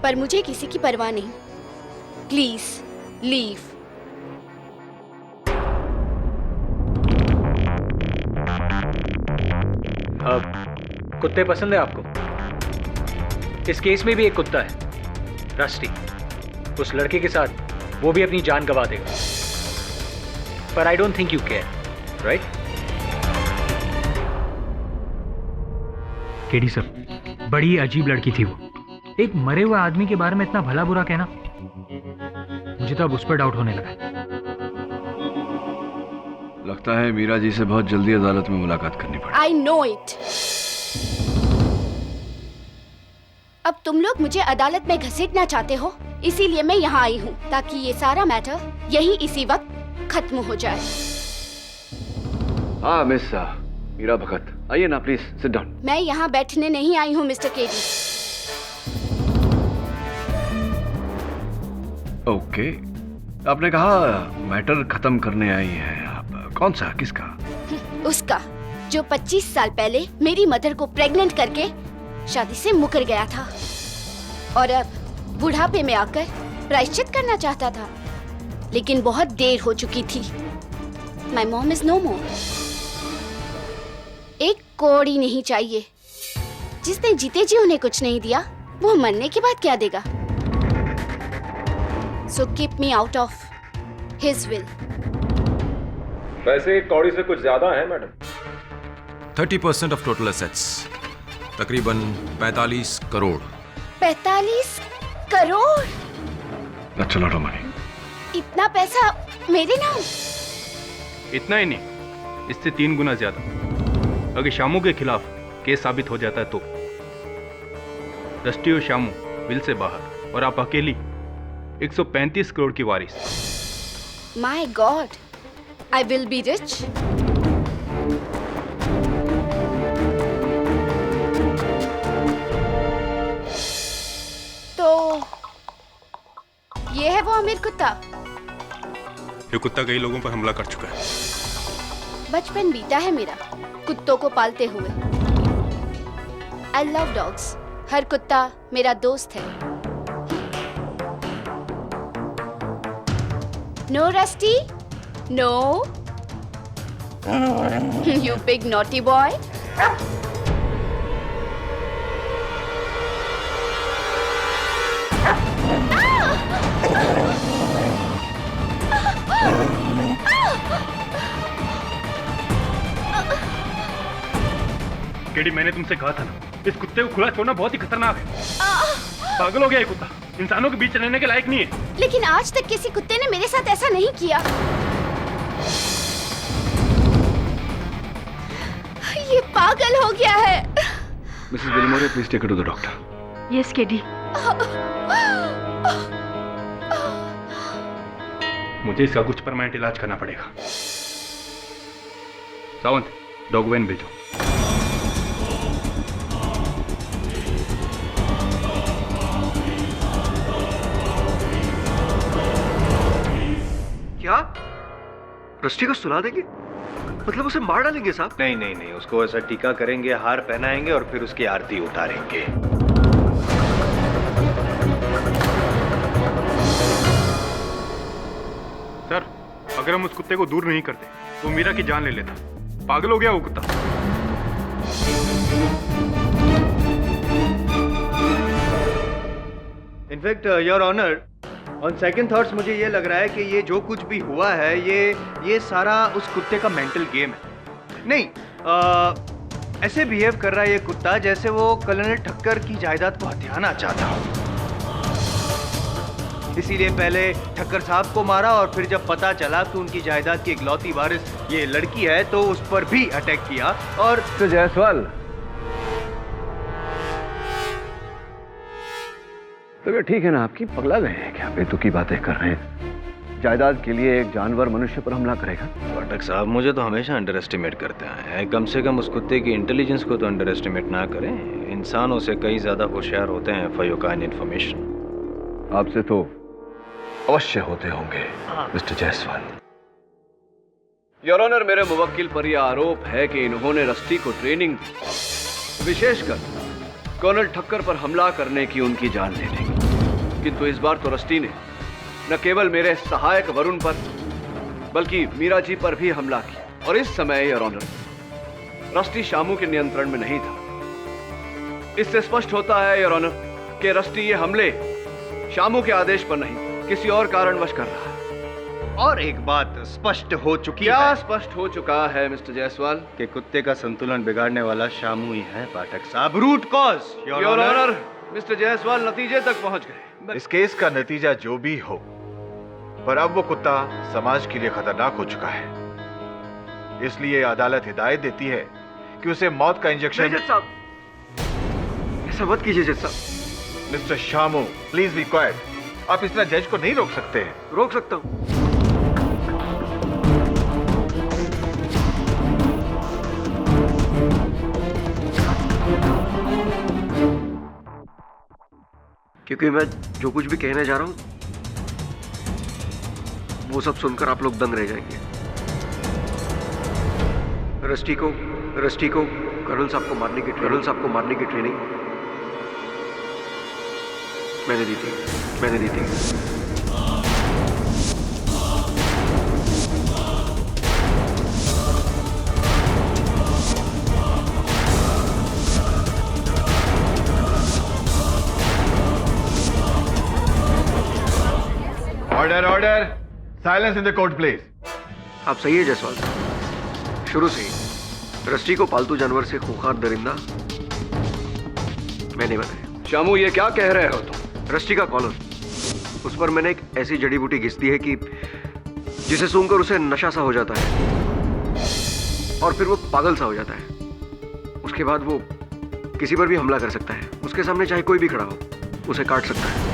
पर मुझे किसी की परवाह नहीं। Please leave. अब कुत्ते पसंद है आपको? इस केस में भी एक कुत्ता है, रस्टी। उस लड़के के साथ वो भी अपनी जान गंवा देगा, पर I don't think you care, right? KD sir, बड़ी अजीब लड़की थी वो। एक मरे हुए आदमी के बारे में इतना भला बुरा कहना, मुझे तो अब उस पर डाउट होने लगा। लगता है मीरा जी से बहुत जल्दी अदालत में मुलाकात करनी पड़ेगी। I know it. अब तुम लोग मुझे अदालत में घसीटना चाहते हो, इसीलिए मैं यहाँ आई हूँ, ताकि ये सारा मैटर यही इसी वक्त खत्म हो जाए। हाँ मिस मीरा भगत, आइए ना प्लीज, सिट डाउन। मैं यहाँ बैठने नहीं आई हूँ मिस्टर केडी। ओके, आपने कहा मैटर खत्म करने आई है आप। कौन सा, किसका? उसका, जो 25 साल पहले मेरी मदर को प्रेग्नेंट करके शादी से मुकर गया था और अब बुढ़ापे में आकर प्रायश्चित करना चाहता था, लेकिन बहुत देर हो चुकी थी। माय मॉम इज नो मोर। एक कौड़ी नहीं चाहिए। जिसने जीते जी उन्हें कुछ नहीं दिया, वो मरने के बाद क्या देगा? So keep me out of his will. वैसे कौड़ी से कुछ ज्यादा है मैडम। 30% ऑफ टोटल एसेट्स, तकरीबन 45 crore. 45 crore? That's a lot of money. इतना पैसा मेरे नाम? इतना ही नहीं, इससे 3 गुना ज्यादा। अगर शामू के खिलाफ केस साबित हो जाता है तो रस्टी और शामू विल से बाहर और आप अकेली 135 करोड़ की वारिस। My God, I will be rich. तो ये है वो अमीर कुत्ता? ये कुत्ता कई लोगों पर हमला कर चुका है। बचपन बीता है मेरा कुत्तों को पालते हुए। I love dogs. हर कुत्ता मेरा दोस्त है। No, Rusty? No? You big naughty boy? KD, मैंने तुमसे कहा था ना, इस कुत्ते को खुला छोड़ना बहुत ही खतरनाक है। पागल हो गया ये कुत्ता, इंसानों के बीच रहने के लायक नहीं है। लेकिन आज तक किसी कुत्ते ने मेरे साथ ऐसा नहीं किया। ये पागल हो गया है। Mrs Bilmore, please take it to the doctor. Yes KD. मुझे इसका कुछ परमानेंट इलाज करना पड़ेगा। सावंत, डॉग वैन भेजो। क्या रस्टी को सुला देंगे? मतलब उसे मार डालेंगे साहब? नहीं नहीं नहीं, उसको ऐसा टीका करेंगे, हार पहनाएंगे और फिर उसकी आरती उतारेंगे। सर, अगर हम उस कुत्ते को दूर नहीं करते तो मीरा की जान ले लेता। पागल हो गया वो कुत्ता। In fact your honour, on second thoughts मुझे ये लग रहा है कि ये जो कुछ भी हुआ है ये सारा उस कुत्ते का मेंटल गेम है। नहीं, ऐसे बिहेव कर रहा है ये कुत्ता जैसे वो कर्नल ठक्कर की जायदाद को हथियाना चाहता हो। इसीलिए पहले ठक्कर साहब को मारा और फिर जब पता चला कि उनकी जायदाद की इकलौती वारिस ये लड़की है तो उस पर भी अटैक किया। और तो जायसवाल, तो ठीक है ना, आपकी पगला गए हैं क्या? बेतुकी बातें कर रहे हैं। जायदाद के लिए एक जानवर मनुष्य पर हमला करेगा? पाठक साहब, मुझे तो हमेशा अंडर एस्टिमेट करते हैं। कम से कम उस कुत्ते की इंटेलिजेंस को तो अंडर एस्टिमेट ना करें। इंसानों से कई ज्यादा होशियार होते हैं फॉर योर काइंड इंफॉर्मेशन। आपसे तो अवश्य होते होंगे मिस्टर जायसवाल। योर ऑनर, मेरे मुवक्किल पर यह आरोप है कि इन्होंने रस्टी को ट्रेनिंग दी, विशेषकर कर्नल ठक्कर पर हमला करने की उनकी जान लेने की। किंतु इस बार तो रस्टी ने न केवल मेरे सहायक वरुण पर बल्कि मीरा जी पर भी हमला किया। और इस समय योर ऑनर, रस्टी शामू के नियंत्रण में नहीं था। इससे स्पष्ट होता है योर ऑनर कि रस्टी ये हमले शामू के आदेश पर नहीं, किसी और कारणवश कर रहा है। और एक बात स्पष्ट हो चुकी है। क्या स्पष्ट हो चुका है मिस्टर जायसवाल? कि कुत्ते का संतुलन बिगाड़ने वाला शामू ही है पाठक साहब। Root cause your honour. Mister Jaiswal नतीजे तक पहुंच गए। इस केस का नतीजा जो भी हो, पर अब वो कुत्ता समाज के लिए खतरनाक हो चुका है। इसलिए अदालत हिदायत देती है कि उसे मौत का इंजेक्शन। जज साहब, ऐसा मत कीजिए जज साहब। Mister Shamu, please be quite. आप इस तरह जज को नहीं रोक सकते हैं। रोक सकता हूं। क्योंकि मैं जो कुछ भी कहने जा रहा हूं वो सब सुनकर आप लोग दंग रह जाएंगे। रस्टी को कर्नल साहब को मारने की ट्रेनिंग मैंने दी थी। Order. Silence in the court please. आप सही है जायसवाल साहब, शुरू से ही रस्टी को पालतू जानवर से खूंखार दरिंदा मैंने बनाया। शामू, ये क्या कह रहे हो तुम? रस्टी का कॉलर, उस पर मैंने एक ऐसी जड़ी बूटी घिस दी है कि जिसे सूंघकर उसे नशा सा हो जाता है और फिर वो पागल सा हो जाता है। उसके बाद वो किसी पर भी हमला कर सकता है। उसके सामने चाहे कोई भी खड़ा हो, उसे काट सकता है।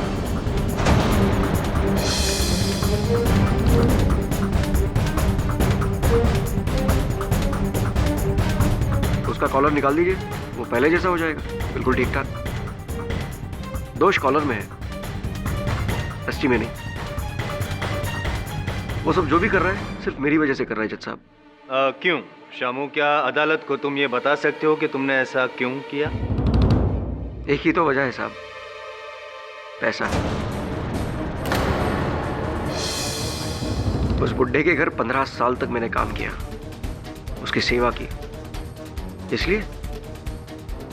उसका कॉलर निकाल दीजिए, वो पहले जैसा हो जाएगा, बिल्कुल ठीक ठाक। दोष कॉलर में है, रस्टी में नहीं। वो सब जो भी कर रहा है सिर्फ मेरी वजह से कर रहा है जज साहब। क्यों शामू, क्या अदालत को तुम ये बता सकते हो कि तुमने ऐसा क्यों किया? एक ही तो वजह है साहब, पैसा। उस बुड्ढे के घर 15 साल तक मैंने काम किया, उसकी सेवा की, इसलिए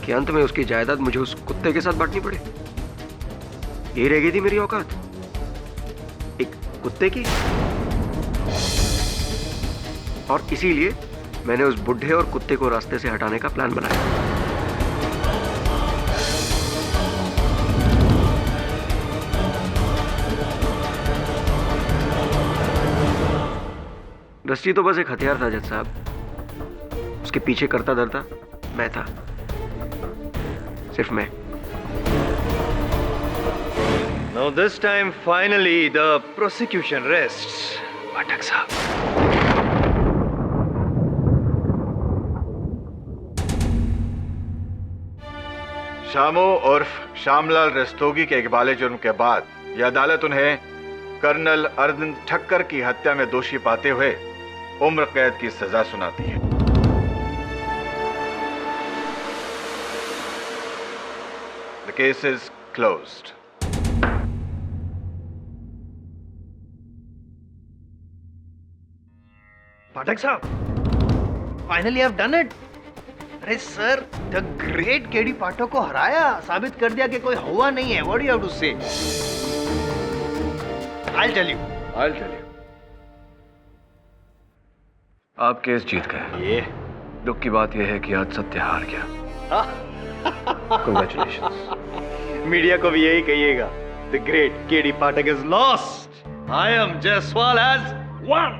कि अंत में उसकी जायदाद मुझे उस कुत्ते के साथ बांटनी पड़े। यही रह गई थी मेरी औकात, एक कुत्ते की। और इसीलिए मैंने उस बुड्ढे और कुत्ते को रास्ते से हटाने का प्लान बनाया। रस्टी तो बस एक हथियार था जज साहब, उसके पीछे करता धरता मैं था, सिर्फ मैं। Now this time finally the prosecution rests, पाठक साहब। शामू उर्फ श्यामलाल रस्तोगी के इकबाले जुर्म के बाद यह अदालत उन्हें कर्नल अरविंद ठक्कर की हत्या में दोषी पाते हुए उम्र कैद की सजा सुनाती है। The case is closed. पाठक साहब, finally I have done it. अरे सर, द ग्रेट केडी पाठक को हराया, साबित कर दिया कि कोई हुआ नहीं है। What do you have to say? I'll tell you. आप केस जीत गए। ये दुख की बात यह है कि आज सत्य हार गया। Congratulations. मीडिया को भी यही कहिएगा, the great KD Pathak is lost, I am Jaiswal has won.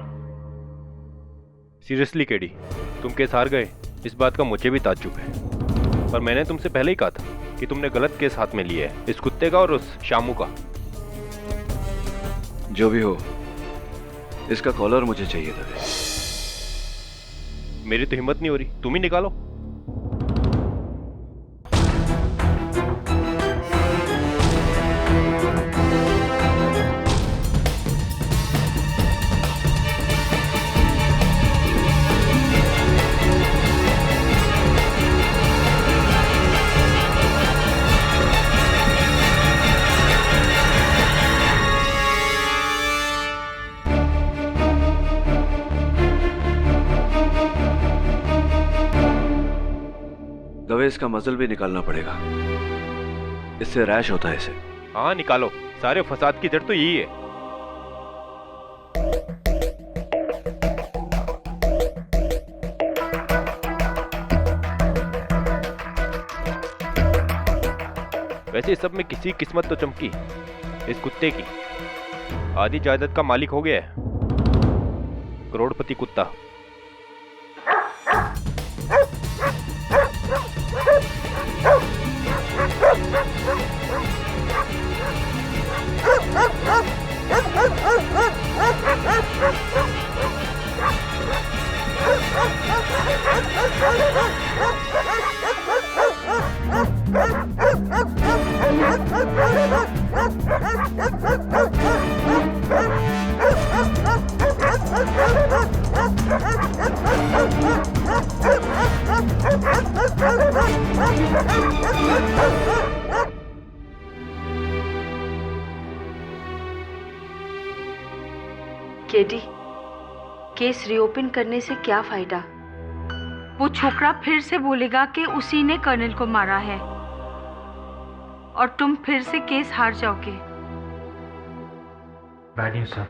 Seriously KD, तुम केस हार गए, इस बात का मुझे भी ताज्जुब है। पर मैंने तुमसे पहले ही कहा था कि तुमने गलत केस हाथ में लिया है, इस कुत्ते का और उस शामू का। जो भी हो, इसका कॉलर मुझे चाहिए था। मेरी तो हिम्मत नहीं हो रही, तुम ही निकालो। दवे इसका मजल भी निकालना पड़ेगा, इससे रैश होता है इसे। हाँ निकालो, सारे फसाद की जड़ तो यही है। वैसे इस सब में किसी किस्मत तो चमकी, इस कुत्ते की। आधी जायदाद का मालिक हो गया है, करोड़पति कुत्ता। केडी, केस रीओपन करने से क्या फायदा? वो छोकरा फिर से बोलेगा कि उसी ने कर्नल को मारा है और तुम फिर से केस हार जाओगे। Bad news sir.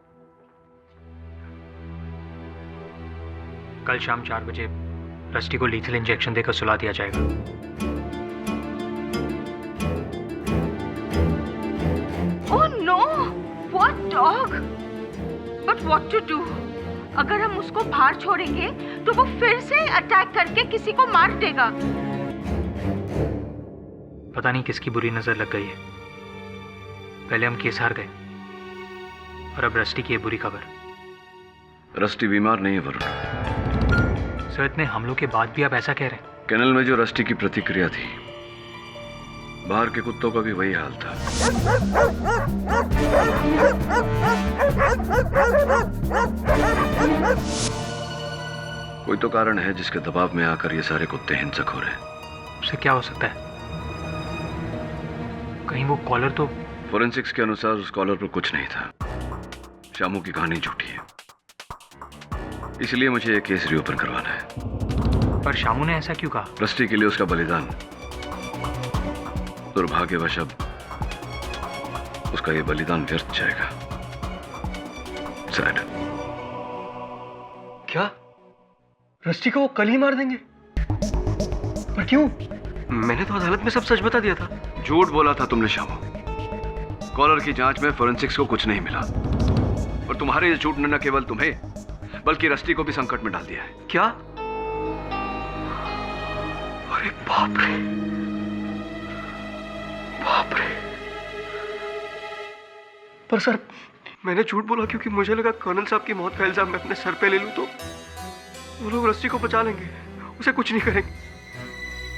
कल शाम 4 बजे रस्टी को लीथल इंजेक्शन देकर सुला दिया जाएगा। Oh no, what dog? But what to do? अगर हम उसको बाहर छोड़ेंगे तो वो फिर से अटैक करके किसी को मार देगा। पता नहीं किसकी बुरी नजर लग गई है। पहले हम केस हार गए और अब रस्टी की ये बुरी खबर। रस्टी बीमार नहीं है वरुण। सर इतने हमलों के बाद भी आप ऐसा कह रहे हैं? कैनल में जो रस्टी की प्रतिक्रिया थी, बाहर के कुत्तों का भी वही हाल था। कोई तो कारण है जिसके दबाव में आकर ये सारे कुत्ते हिंसक हो रहे हैं। उसे क्या हो सकता है? कहीं वो कॉलर तो... फोरेंसिक्स के अनुसार उस कॉलर पर कुछ नहीं था। शामू की कहानी झूठी है, इसलिए मुझे ये केस रीओपन करवाना है। पर शामू ने ऐसा क्यों कहा? रस्टी के लिए उसका बलिदान, दुर्भाग्यवश अब उसका ये बलिदान व्यर्थ जाएगा। सैड। क्या रस्टी को वो कल ही मार देंगे? पर क्यों? मैंने तो अदालत में सब सच बता दिया था। झूठ बोला था तुमने शामू। कॉलर की जांच में फोरेंसिक्स को कुछ नहीं मिला, और तुम्हारे ये झूठ ने न केवल तुम्हें बल्कि रस्टी को भी संकट में डाल दिया है। क्या? अरे बाप रे, बाप रे। पर सर, मैंने झूठ बोला क्योंकि मुझे लगा कर्नल साहब की मौत का इल्जाम मैं अपने सर पे ले लूं तो वो लोग रस्टी को बचा लेंगे, उसे कुछ नहीं करेंगे।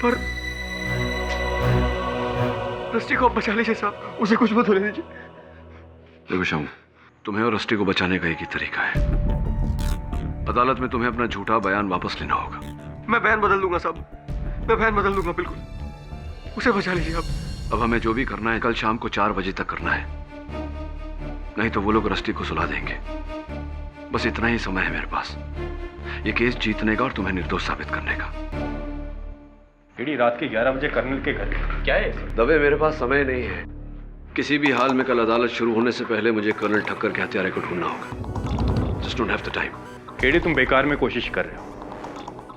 पर रस्टी को आप बचा लीजिए साहब, उसे कुछ मत होने दीजिए। देखो शामू, तुम्हें और रस्टी को बचाने का एक ही तरीका है। अदालत में तुम्हें अपना झूठा बयान वापस लेना होगा। मैं बयान बदल दूंगा साहब, मैं बयान बदल दूंगा बिल्कुल। उसे बचा लीजिए आप। अब हमें जो भी करना है कल शाम को 4 बजे तक करना है, नहीं तो वो लोग रस्टी को सुला देंगे। बस इतना ही समय है मेरे पास, ये केस जीतने का और तुम्हें निर्दोष साबित करने का। रात के 11 बजे कर्नल के घर क्या है? दबे, मेरे पास समय नहीं है। किसी भी हाल में कल अदालत शुरू होने से पहले मुझे कर्नल ठक्कर के हत्यारे को ढूंढना होगा। Just don't have the time. KD, तुम बेकार में कोशिश कर रहे हो।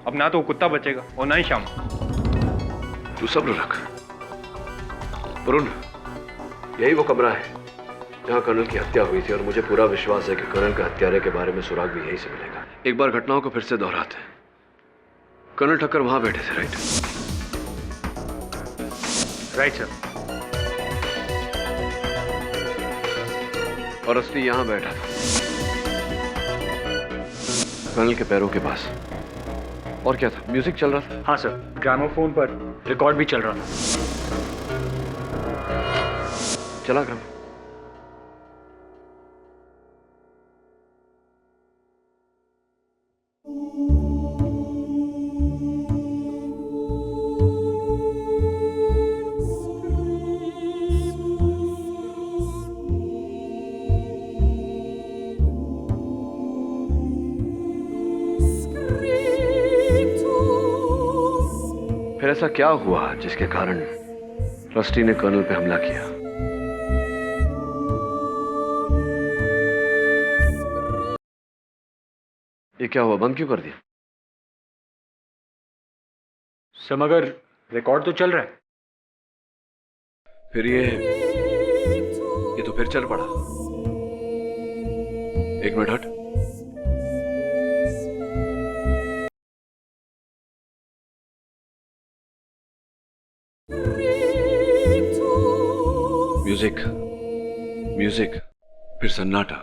अब ना तो वो कुत्ता बचेगा और ना ही शाम। तू सब्र रख वरुण, यही वो कमरा है जहां कर्नल की हत्या हुई थी, और मुझे पूरा विश्वास है कि कर्नल के हत्यारे के बारे में सुराग भी यहीं से मिलेगा। एक बार घटनाओं को फिर से दोहराते हैं। कर्नल ठक्कर वहां बैठे थे, राइट? Right sir. और रस्टी यहां बैठा था कर्नल के पैरों के पास। और क्या था? म्यूजिक चल रहा था? हाँ सर, ग्रामोफोन पर रिकॉर्ड भी चल रहा था। चला ग्राम। फिर ऐसा क्या हुआ जिसके कारण रस्टी ने कर्नल पे हमला किया? ये क्या हुआ? बंद क्यों कर दिया? सर मगर रिकॉर्ड तो चल रहा है। फिर ये तो फिर चल पड़ा। एक मिनट हट। म्यूजिक, म्यूजिक, फिर सन्नाटा,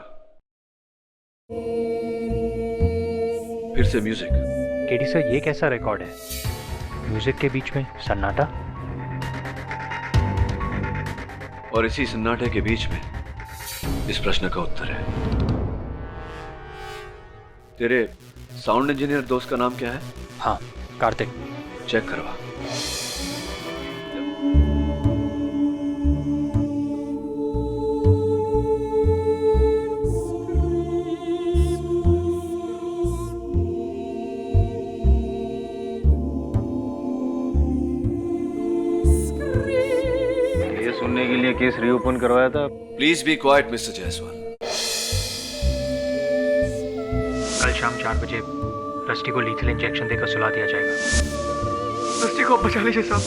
फिर से म्यूजिक। केडी सर, ये कैसा रिकॉर्ड है? म्यूजिक के बीच में सन्नाटा, और इसी सन्नाटे के बीच में इस प्रश्न का उत्तर है। तेरे साउंड इंजीनियर दोस्त का नाम क्या है? हाँ, कार्तिक। चेक करवा। सुनने के लिए केस रीओपन करवाया था। Please be quite mister Jaiswal. कल शाम 4 बजे रस्टी को लीथल इंजेक्शन देकर सुला दिया जाएगा। रस्टी को बचा लीजिए साहब।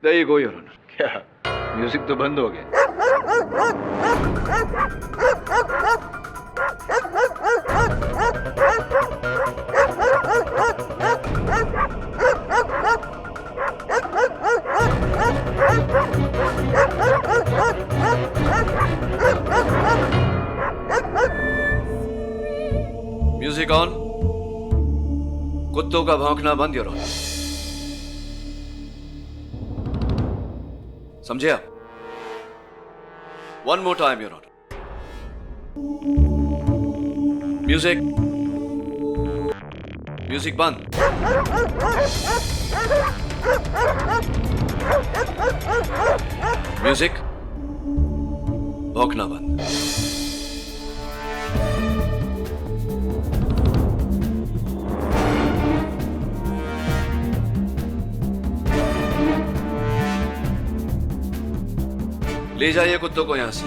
There you go, Your Honor. क्या म्यूजिक तो बंद हो गया? Music on. कुत्तों का भौंकना बंद, योर ऑनर। समझे आप? One more time, your honour. Music music बंद। म्यूजिक भौंकना बंद। ले जाइए कुत्तों को यहां से।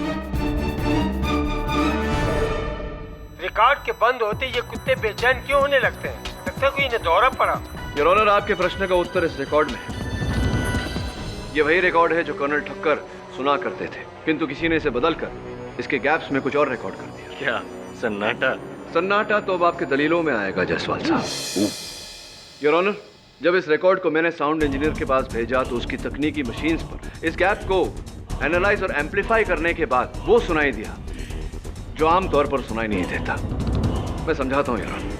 रिकॉर्ड के बंद होते ये कुत्ते बेचैन क्यों होने लगते हैं? लगता है कोई इन्हें दौरा पड़ा। योर ऑनर, आपके प्रश्न का उत्तर इस रिकॉर्ड में है। ये वही रिकॉर्ड है जो कर्नल ठक्कर सुना करते थे, किंतु किसी ने इसे बदलकर इसके गैप्स में कुछ और रिकॉर्ड कर दिया। क्या सन्नाटा? सन्नाटा तो अब आपके दलीलों में आएगा जायसवाल साहब। योर ऑनर, जब इस रिकॉर्ड को मैंने साउंड इंजीनियर के पास भेजा तो उसकी तकनीकी मशीन्स पर इस गैप को एनालाइज और एम्पलीफाई करने के बाद वो सुनाई दिया जो आमतौर पर सुनाई नहीं देता। मैं समझाता हूं यार।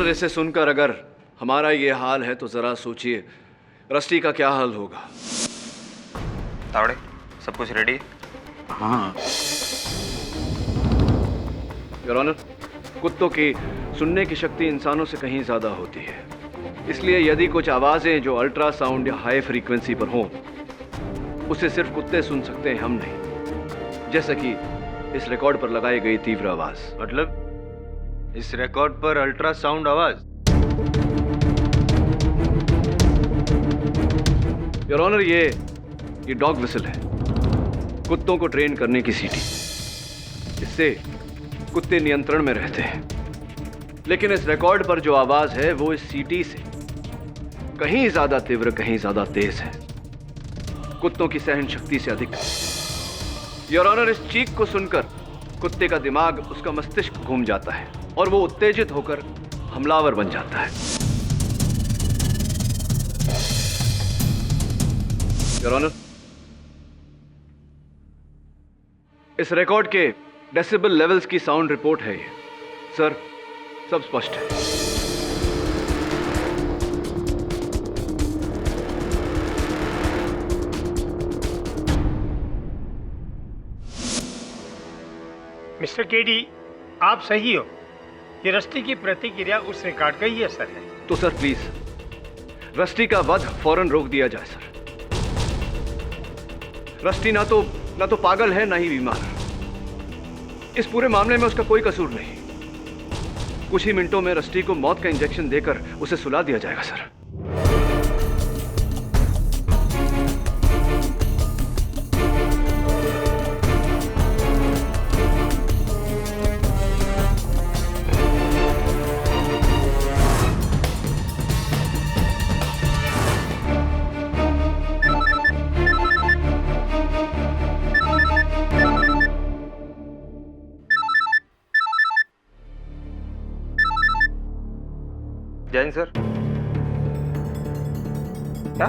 इसे सुनकर अगर हमारा ये हाल है तो जरा सोचिए रस्टी का क्या हाल होगा। तावड़े, सब कुछ रेडी? हाँ। योर ऑनर, कुत्तों की सुनने की शक्ति इंसानों से कहीं ज्यादा होती है, इसलिए यदि कुछ आवाजें जो अल्ट्रासाउंड या हाई फ्रीक्वेंसी पर हों उसे सिर्फ कुत्ते सुन सकते हैं, हम नहीं। जैसे कि इस रिकॉर्ड पर लगाई गई तीव्र आवाज। मतलब इस रिकॉर्ड पर अल्ट्रासाउंड आवाज? योर ऑनर, ये डॉग विसल है, कुत्तों को ट्रेन करने की सीटी। इससे कुत्ते नियंत्रण में रहते हैं, लेकिन इस रिकॉर्ड पर जो आवाज है वो इस सीटी से कहीं ज्यादा तीव्र, कहीं ज्यादा तेज है, कुत्तों की सहन शक्ति से अधिक। योर ऑनर, इस चीख को सुनकर कुत्ते का दिमाग, उसका मस्तिष्क घूम जाता है और वो उत्तेजित होकर हमलावर बन जाता है। योर ऑनर, इस रिकॉर्ड के डेसिबल लेवल्स की साउंड रिपोर्ट है ये। सर, सब स्पष्ट है। मिस्टर केडी, आप सही हो। ये रस्टी की प्रतिक्रिया उस रिकॉर्ड का ही असर है। तो सर प्लीज रस्टी का वध फौरन रोक दिया जाए सर। रस्टी ना तो पागल है ना ही बीमार। इस पूरे मामले में उसका कोई कसूर नहीं। कुछ ही मिनटों में रस्टी को मौत का इंजेक्शन देकर उसे सुला दिया जाएगा सर। जैन सर। क्या?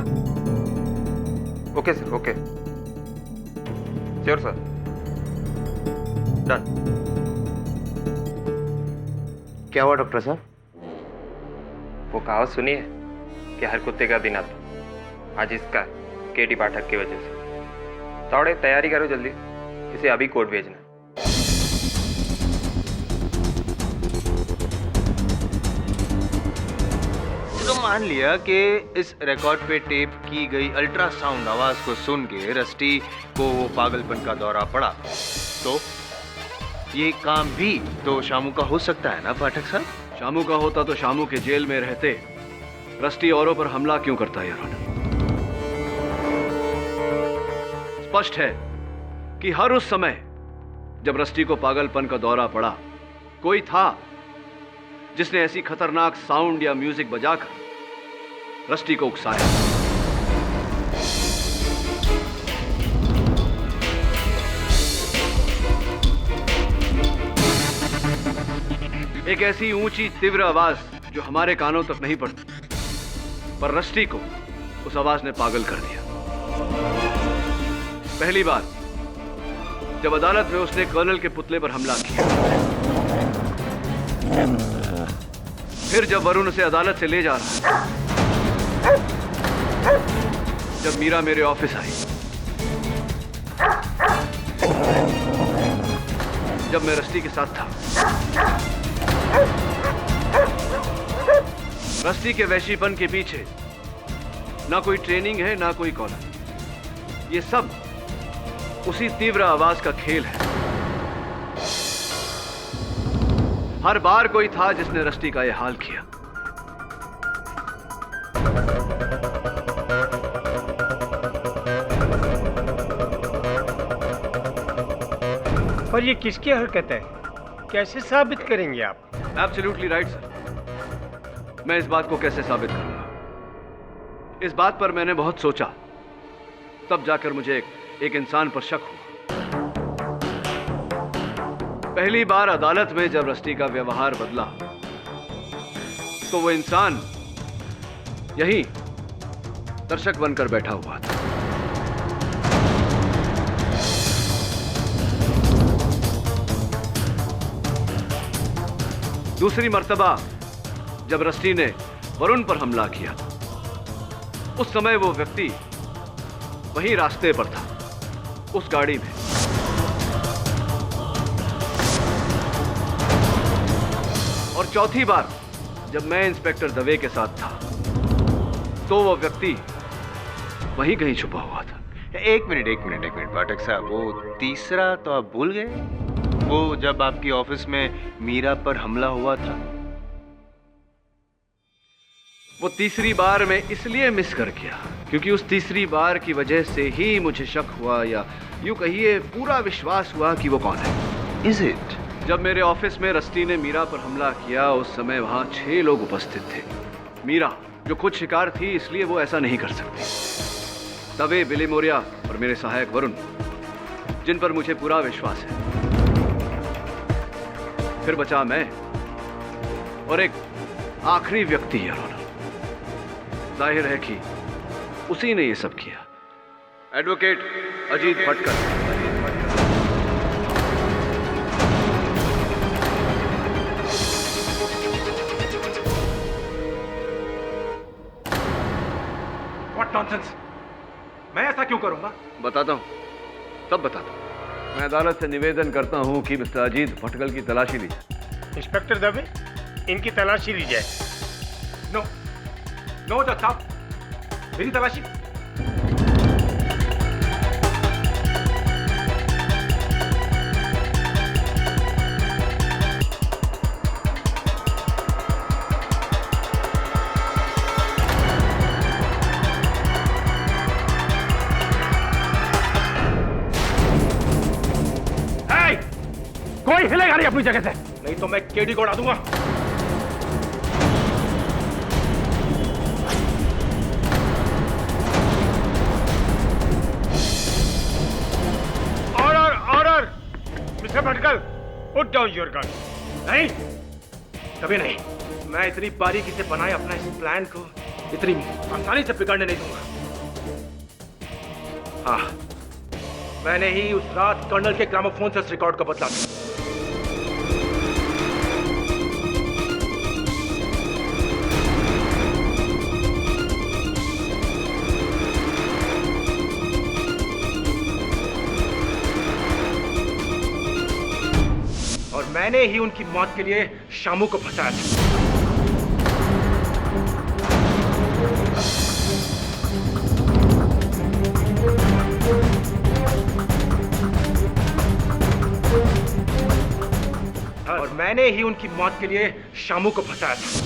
Okay sir, okay, sure sir, done. क्या हुआ डॉक्टर साहब? वो कहावत सुनी है कि हर कुत्ते का दिन आता। आज इसका केडी पाठक की वजह से। थोड़े तैयारी करो जल्दी, इसे अभी कोर्ट भेजना। तो मान लिया कि इस रिकॉर्ड पे टेप की गई अल्ट्रासाउंड आवाज को सुन के रस्टी को वो पागलपन का दौरा पड़ा, तो ये काम भी तो शामू का हो सकता है ना पाठक साहब? शामू का होता तो शामू के जेल में रहते रस्टी औरों पर हमला क्यों करता है यार? स्पष्ट है कि हर उस समय जब रस्टी को पागलपन का दौरा पड़ा, कोई था जिसने ऐसी खतरनाक साउंड या म्यूजिक बजाकर रस्टी को उकसाया। एक ऐसी ऊंची तीव्र आवाज जो हमारे कानों तक नहीं पड़ती, पर रस्टी को उस आवाज ने पागल कर दिया। पहली बार जब अदालत में उसने कर्नल के पुतले पर हमला किया, फिर जब वरुण उसे अदालत से ले जा रहा, जब मीरा मेरे ऑफिस आई, जब मैं रस्टी के साथ था, रस्टी के वैशीपन के पीछे ना कोई ट्रेनिंग है ना कोई कॉलर। ये सब उसी तीव्र आवाज का खेल है। हर बार कोई था जिसने रस्टी का यह हाल किया। पर ये किसकी हरकत है? कैसे साबित करेंगे आप? Absolutely right sir. मैं इस बात को कैसे साबित करूंगा? इस बात पर मैंने बहुत सोचा, तब जाकर मुझे एक इंसान पर शक हुआ। पहली बार अदालत में जब रस्टी का व्यवहार बदला, तो वो इंसान यहीं दर्शक बनकर बैठा हुआ था। दूसरी मर्तबा जब रस्टी ने वरुण पर हमला किया, उस समय वो व्यक्ति वहीं रास्ते पर था, उस गाड़ी में। और चौथी बार जब मैं इंस्पेक्टर दवे के साथ था, तो वो व्यक्ति वहीं कहीं छुपा हुआ था। एक मिनट पाठक साहब, वो तीसरा तो आप भूल गए? वो जब आपकी ऑफिस में मीरा पर हमला हुआ था। वो तीसरी बार मैं इसलिए मिस कर गया क्योंकि उस तीसरी बार की वजह से ही मुझे शक हुआ, या यूं कहिए पूरा विश्वास हुआ कि वो कौन है। Is it? जब मेरे ऑफिस में रस्टी ने मीरा पर हमला किया, उस समय वहां 6 लोग उपस्थित थे। मीरा जो खुद शिकार थी, इसलिए वो ऐसा नहीं कर सकती। दवे, बिली मोरिया और मेरे सहायक वरुण, जिन पर मुझे पूरा विश्वास है। फिर बचा मैं और एक आखिरी व्यक्ति है। जाहिर है कि उसी ने ये सब किया। Advocate Ajit Bhatkar. What nonsense? मैं ऐसा क्यों करूंगा? बताता हूं, तब बताता हूं। मैं अदालत से निवेदन करता हूं कि मिस्टर अजीत भटकल की तलाशी ली जाए। इंस्पेक्टर दवे, इनकी तलाशी ली जाए। नो जज साहब, मेरी तलाशी। कोई हिलेगा नहीं अपनी जगह से, नहीं तो मैं केडी को उड़ा दूंगा। Order mister Bhatkal, put down your gun. नहीं, कभी नहीं। मैं इतनी बारीकी से बनाए अपना इस प्लान को इतनी आसानी से बिगाड़ने नहीं दूंगा। हाँ, मैंने ही उस रात कर्नल के ग्रामोफोन से उस रिकॉर्ड को बदला था। मैंने ही उनकी मौत के लिए शामू को फंसाया था। और मैंने ही उनकी मौत के लिए शामू को फंसाया था।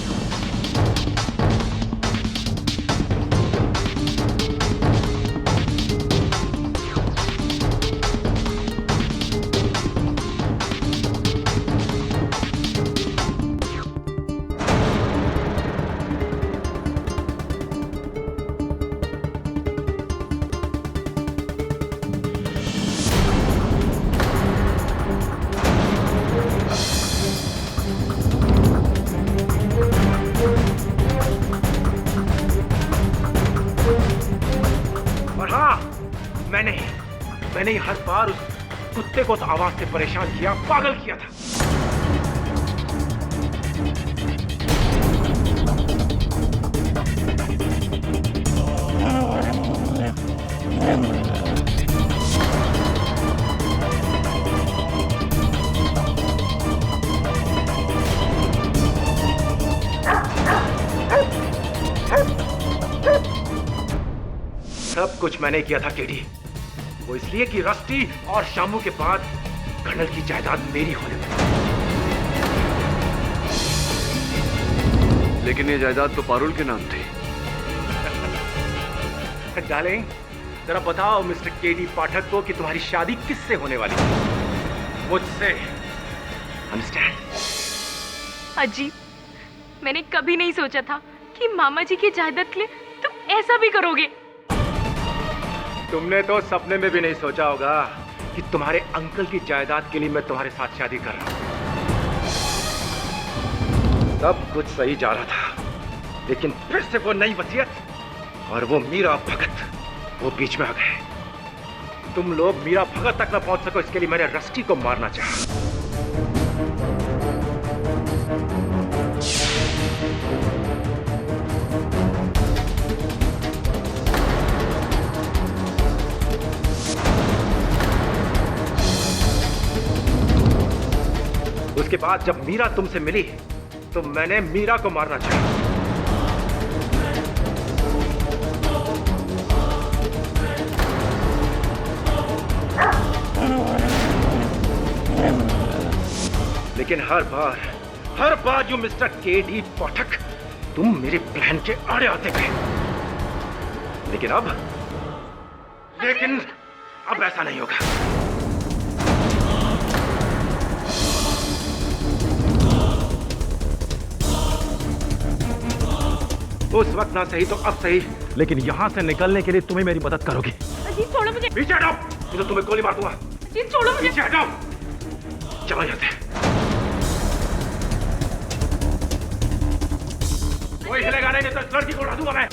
मैंने हर बार उस कुत्ते को तो आवाज से परेशान किया, पागल किया था। सब कुछ मैंने किया था केडी, वो इसलिए कि रस्टी और शामू के बाद कर्नल की जायदाद मेरी होने वाली। लेकिन ये जायदाद तो पारुल के नाम थी। डार्लिंग, जरा बताओ मिस्टर केडी पाठक को कि तुम्हारी शादी किससे होने वाली है? मुझसे। अंडरस्टैंड? अजी, मैंने कभी नहीं सोचा था कि मामा जी की जायदाद के लिए तुम ऐसा भी करोगे। तुमने तो सपने में भी नहीं सोचा होगा कि तुम्हारे अंकल की जायदाद के लिए मैं तुम्हारे साथ शादी कर रहा हूं। सब कुछ सही जा रहा था, लेकिन फिर से वो नई वसीयत और वो मीरा भगत वो बीच में आ गए। तुम लोग मीरा भगत तक न पहुंच सको, इसके लिए मैंने रस्टी को मारना चाहा। उसके बाद जब मीरा तुमसे मिली तो मैंने मीरा को मारना चाहा। लेकिन हर बार यू मिस्टर केडी पाठक, तुम मेरे प्लान के आड़े आते गए। लेकिन अब ऐसा नहीं होगा। उस वक्त ना सही तो अब सही, लेकिन यहां से निकलने के लिए तुम्हें मेरी मदद करोगी। अजीत छोड़ो मुझे। पीछे हटाओ, नहीं तो तुम्हें गोली मार दूंगा। अजीत छोड़ो मुझे। पीछे हटाओ, चलो यहाँ से। कोई हिलेगा नहीं, तो इस लड़की को उड़ा दूंगा मैं।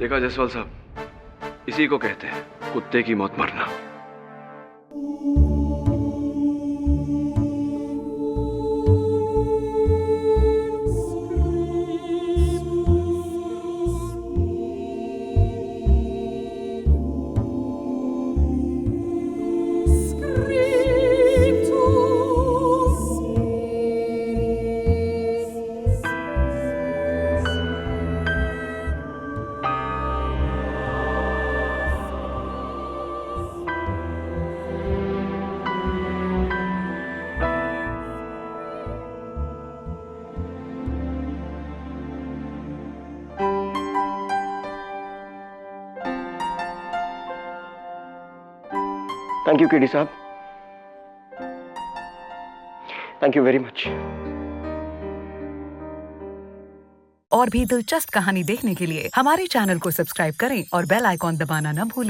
देखा जायसवाल साहब, इसी को कहते हैं कुत्ते की मौत मरना। थैंक यू केडी साहब, थैंक यू वेरी मच। और भी दिलचस्प कहानी देखने के लिए हमारे चैनल को सब्सक्राइब करें और बेल आइकॉन दबाना न भूलें।